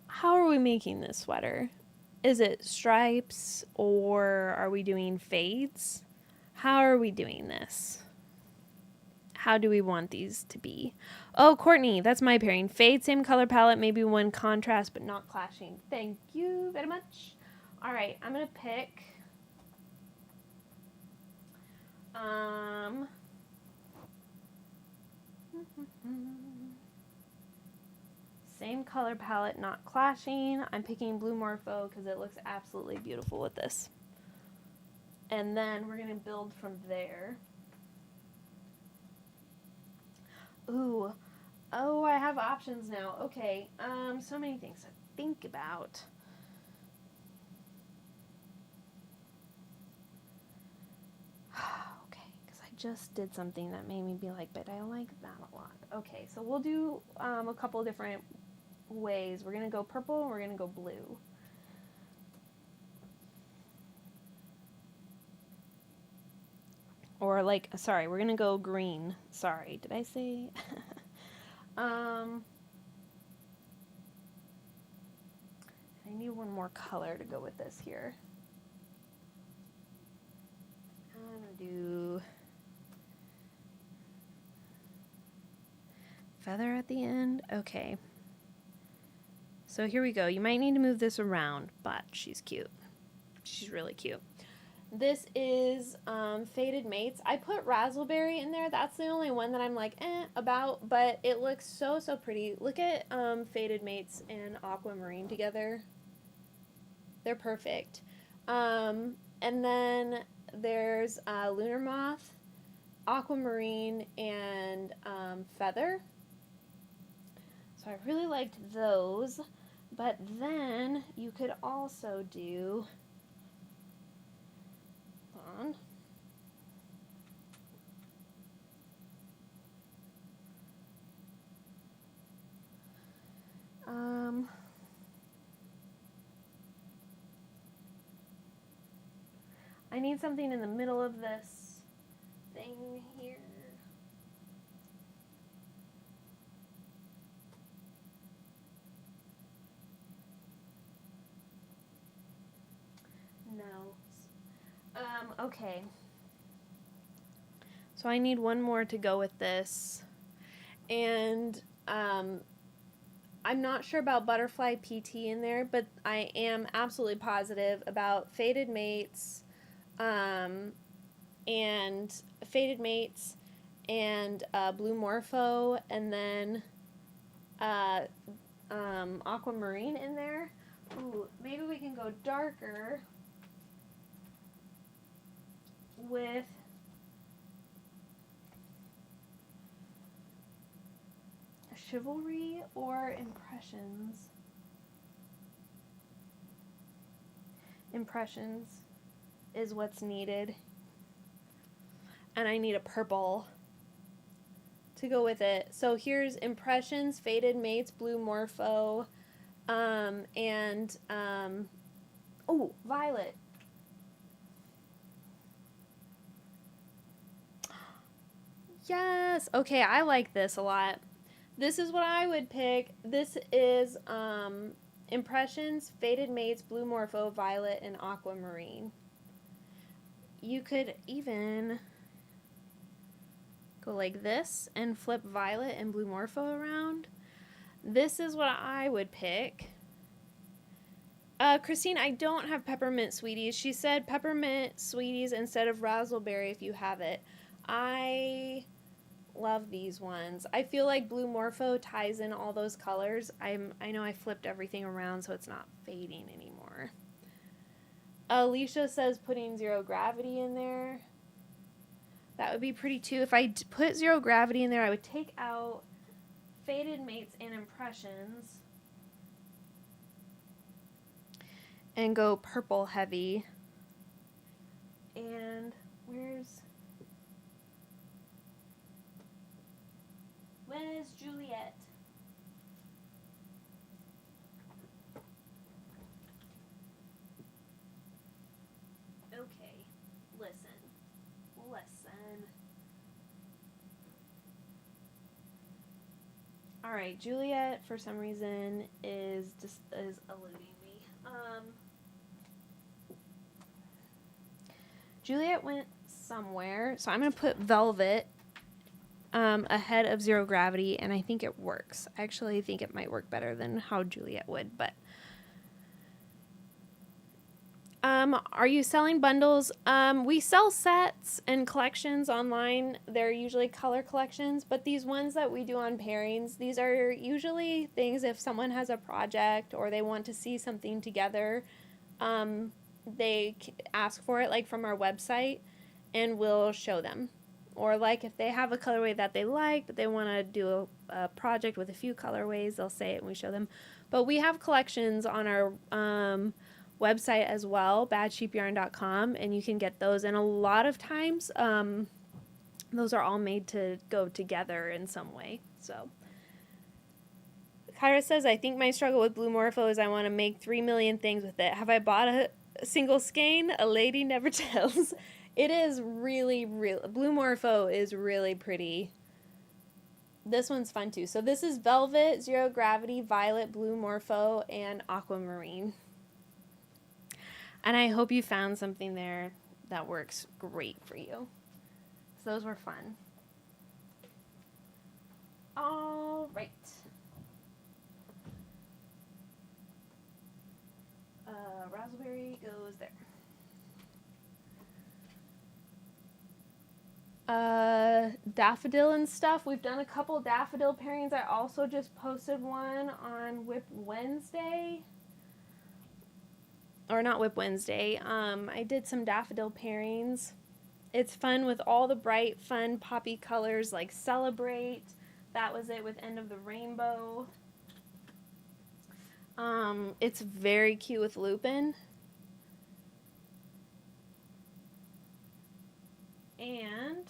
How are we making this sweater? Is it stripes or are we doing fades? How are we doing this? How do we want these to be? Oh, Courtney, that's my pairing. Fade, same color palette, maybe one contrast, but not clashing. Thank you very much. All right, I'm going to pick same color palette, not clashing. I'm picking Blue Morpho because it looks absolutely beautiful with this. And then we're going to build from there. Ooh. Oh, I have options now. Okay. So many things to think about. Okay, because I just did something that made me be like, but I like that a lot. Okay, so we'll do a couple different ways. We're going to go purple and we're going to go blue. Or like, sorry, we're going to go green. Sorry, did I say? I need one more color to go with this here. I'm going to do feather at the end. Okay. So here we go. You might need to move this around, but she's cute. She's really cute. This is Faded Mates. I put Razzleberry in there. That's the only one that I'm like, about, but it looks so, so pretty. Look at Faded Mates and Aquamarine together. They're perfect. And then there's Lunar Moth, Aquamarine, and Feather. So I really liked those. But then you could also do, I need something in the middle of this thing here. No. Okay. So I need one more to go with this. And I'm not sure about Butterfly PT in there, but I am absolutely positive about Faded Mates, and Blue Morpho, and then Aquamarine in there. Ooh, maybe we can go darker with Chivalry or Impressions. Impressions is what's needed. And I need a purple to go with it. So here's Impressions, Faded Mates, Blue Morpho, and Violet. Yes. Okay, I like this a lot. This is what I would pick. This is Impressions, Faded Mates, Blue Morpho, Violet, and Aquamarine. You could even go like this and flip Violet and Blue Morpho around. This is what I would pick. Christine, I don't have Peppermint Sweeties. She said Peppermint Sweeties instead of Razzleberry if you have it. I love these ones. I feel like Blue Morpho ties in all those colors. I know I flipped everything around so it's not fading anymore. Alicia says putting Zero Gravity in there. That would be pretty too. If I put Zero Gravity in there, I would take out Faded Mates and Impressions and go purple heavy. And where's Juliet? Okay, listen. All right, Juliet for some reason is eluding me. Juliet went somewhere, so I'm gonna put Velvet ahead of Zero Gravity, and I think it works. I actually think it might work better than how Juliet would, but are you selling bundles? We sell sets and collections online. They're usually color collections, but these ones that we do on pairings, these are usually things if someone has a project or they want to see something together, they ask for it like from our website and we'll show them. Or like if they have a colorway that they like, but they want to do a project with a few colorways, they'll say it and we show them. But we have collections on our website as well, badsheepyarn.com, and you can get those. And a lot of times those are all made to go together in some way. So Kyra says, I think my struggle with Blue Morpho is I want to make 3 million things with it. Have I bought a single skein? A lady never tells. It is really, Blue Morpho is really pretty. This one's fun too. So this is Velvet, Zero Gravity, Violet, Blue Morpho, and Aquamarine. And I hope you found something there that works great for you. So those were fun. All right. Raspberry goes there. Daffodil and stuff. We've done a couple daffodil pairings. I also just posted one on Whip Wednesday. Or not Whip Wednesday. I did some daffodil pairings. It's fun with all the bright, fun, poppy colors like Celebrate. That was it with End of the Rainbow. It's very cute with Lupin. And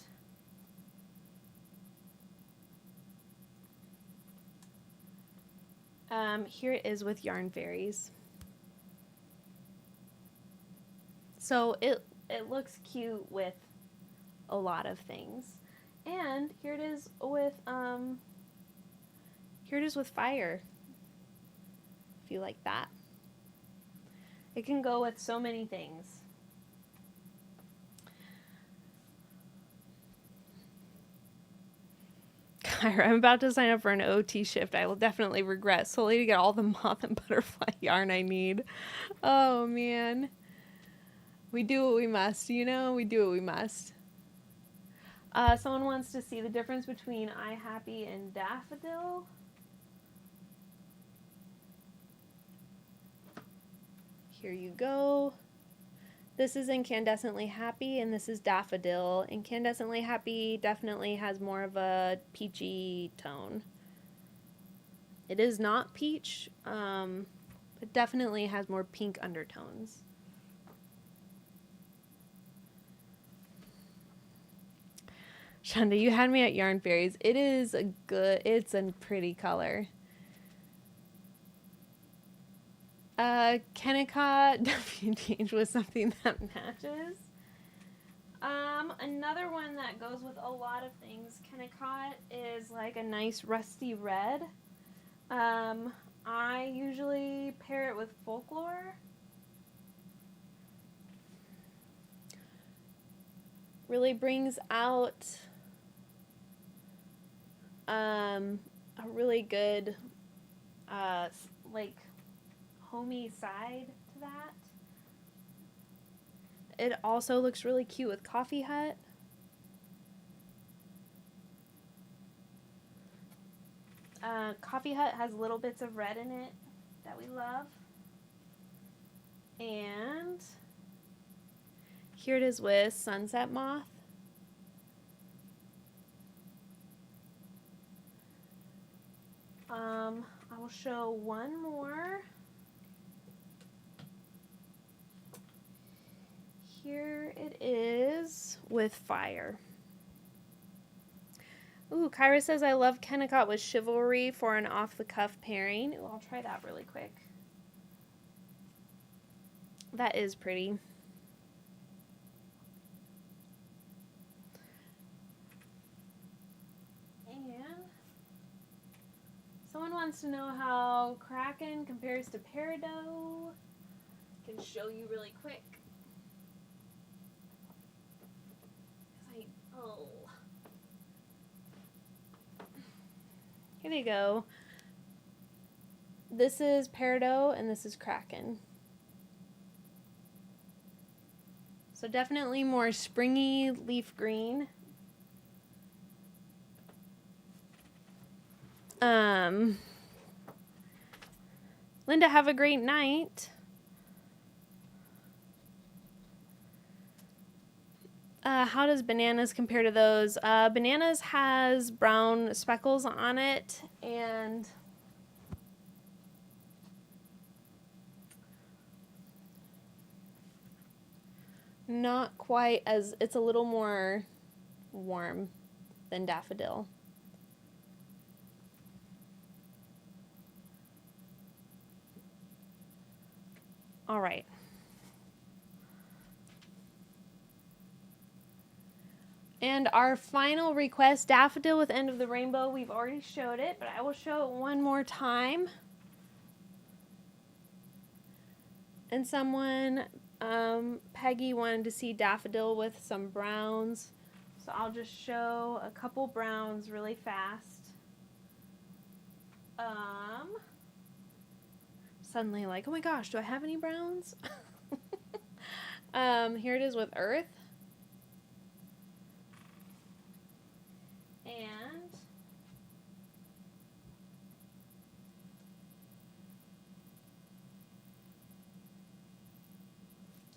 here it is with Yarn Fairies. So it looks cute with a lot of things. And here it is with fire. If you like that. It can go with so many things. I'm about to sign up for an OT shift. I will definitely regret solely to get all the moth and butterfly yarn I need. Oh man. We do what we must, you know? We do what we must. Someone wants to see the difference between I Happy and Daffodil. Here you go. This is Incandescently Happy, and this is Daffodil. Incandescently Happy definitely has more of a peachy tone. It is not peach, it definitely has more pink undertones. Shonda, you had me at Yarn Fairies. It is it's a pretty color. Kennicott definitely with something that matches. Another one that goes with a lot of things, Kennicott, is like a nice rusty red. I usually pair it with Folklore. Really brings out a really good like homey side to that. It also looks really cute with Coffee Hut. Coffee Hut has little bits of red in it that we love. And here it is with Sunset Moth. I will show one more. Here it is with Fire. Ooh, Kyra says, I love Kennicott with Chivalry for an off-the-cuff pairing. Ooh, I'll try that really quick. That is pretty. And someone wants to know how Kraken compares to Peridot. I can show you really quick. Here they go. This is Peridot and this is Kraken. So definitely more springy leaf green. Linda, have a great night. How does Bananas compare to those? Bananas has brown speckles on it, and not quite as, it's a little more warm than daffodil. All right. And our final request, daffodil with end of the rainbow. We've already showed it, but I will show it one more time. And someone, Peggy, wanted to see daffodil with some browns. So I'll just show a couple browns really fast. Suddenly like, oh my gosh, do I have any browns? Here it is with earth. And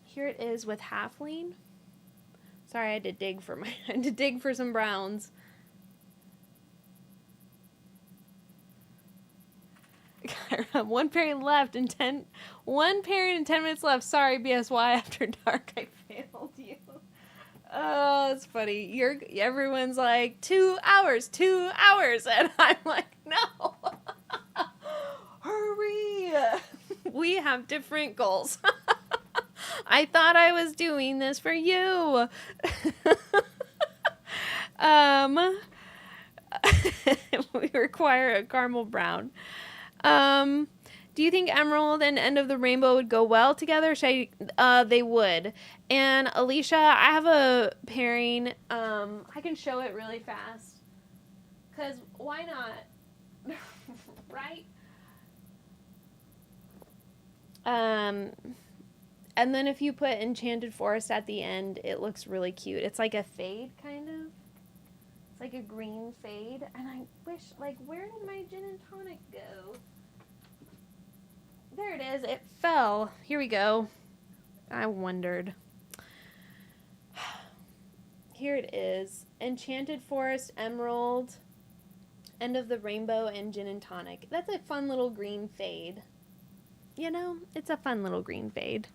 here it is with halfling. Sorry, I had to dig for some browns. One pairing left and 10 minutes left. Sorry, BSY after dark, I failed you. Oh, it's funny. Everyone's like 2 hours, and I'm like, no. Hurry. We have different goals. I thought I was doing this for you. We require a caramel brown. Do you think emerald and end of the rainbow would go well together? They would. And Alicia, I have a pairing. I can show it really fast. 'Cause why not? Right? And then if you put enchanted forest at the end, it looks really cute. It's like a fade, kind of. It's like a green fade. And I wish, like, where did my gin and tonic go? There it is. It fell. Here we go. I wondered. Here it is. Enchanted forest, emerald, end of the rainbow, and gin and tonic. That's a fun little green fade. You know, it's a fun little green fade.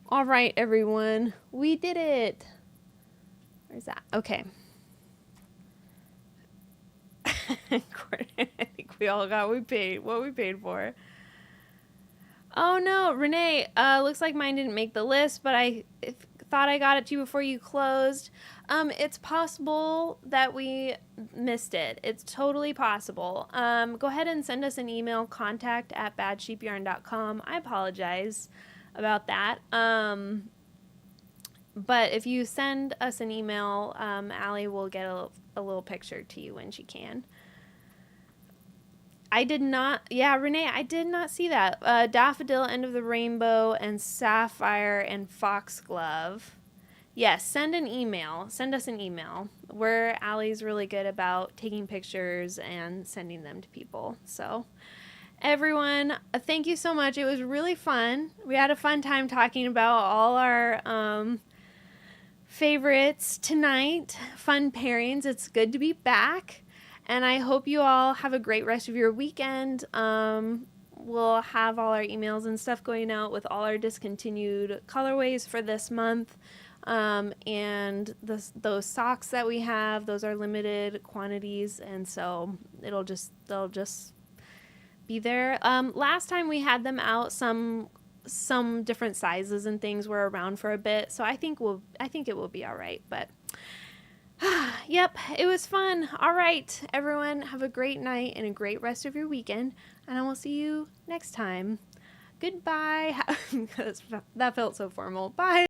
All right, everyone. We did it. Where's that? Okay. I think we all got what we paid for. Oh no, Renee, looks like mine didn't make the list, but I thought I got it to you before you closed. It's possible that we missed it. It's totally possible. Go ahead and send us an email, contact@badsheepyarn.com. I apologize about that. But if you send us an email, Allie will get a little picture to you when she can. I did not, yeah, Renee, I did not see that. Daffodil, end of the rainbow, and sapphire and foxglove. Yes, send an email. Send us an email. Allie's really good about taking pictures and sending them to people. So, everyone, thank you so much. It was really fun. We had a fun time talking about all our favorites tonight. Fun pairings. It's good to be back. And I hope you all have a great rest of your weekend. We'll have all our emails and stuff going out with all our discontinued colorways for this month. And those socks that we have, those are limited quantities. And so they'll just be there. Last time we had them out, some different sizes and things were around for a bit. So I think it will be all right. But yep, it was fun. All right, everyone, have a great night and a great rest of your weekend, and I will see you next time. Goodbye. That felt so formal. Bye.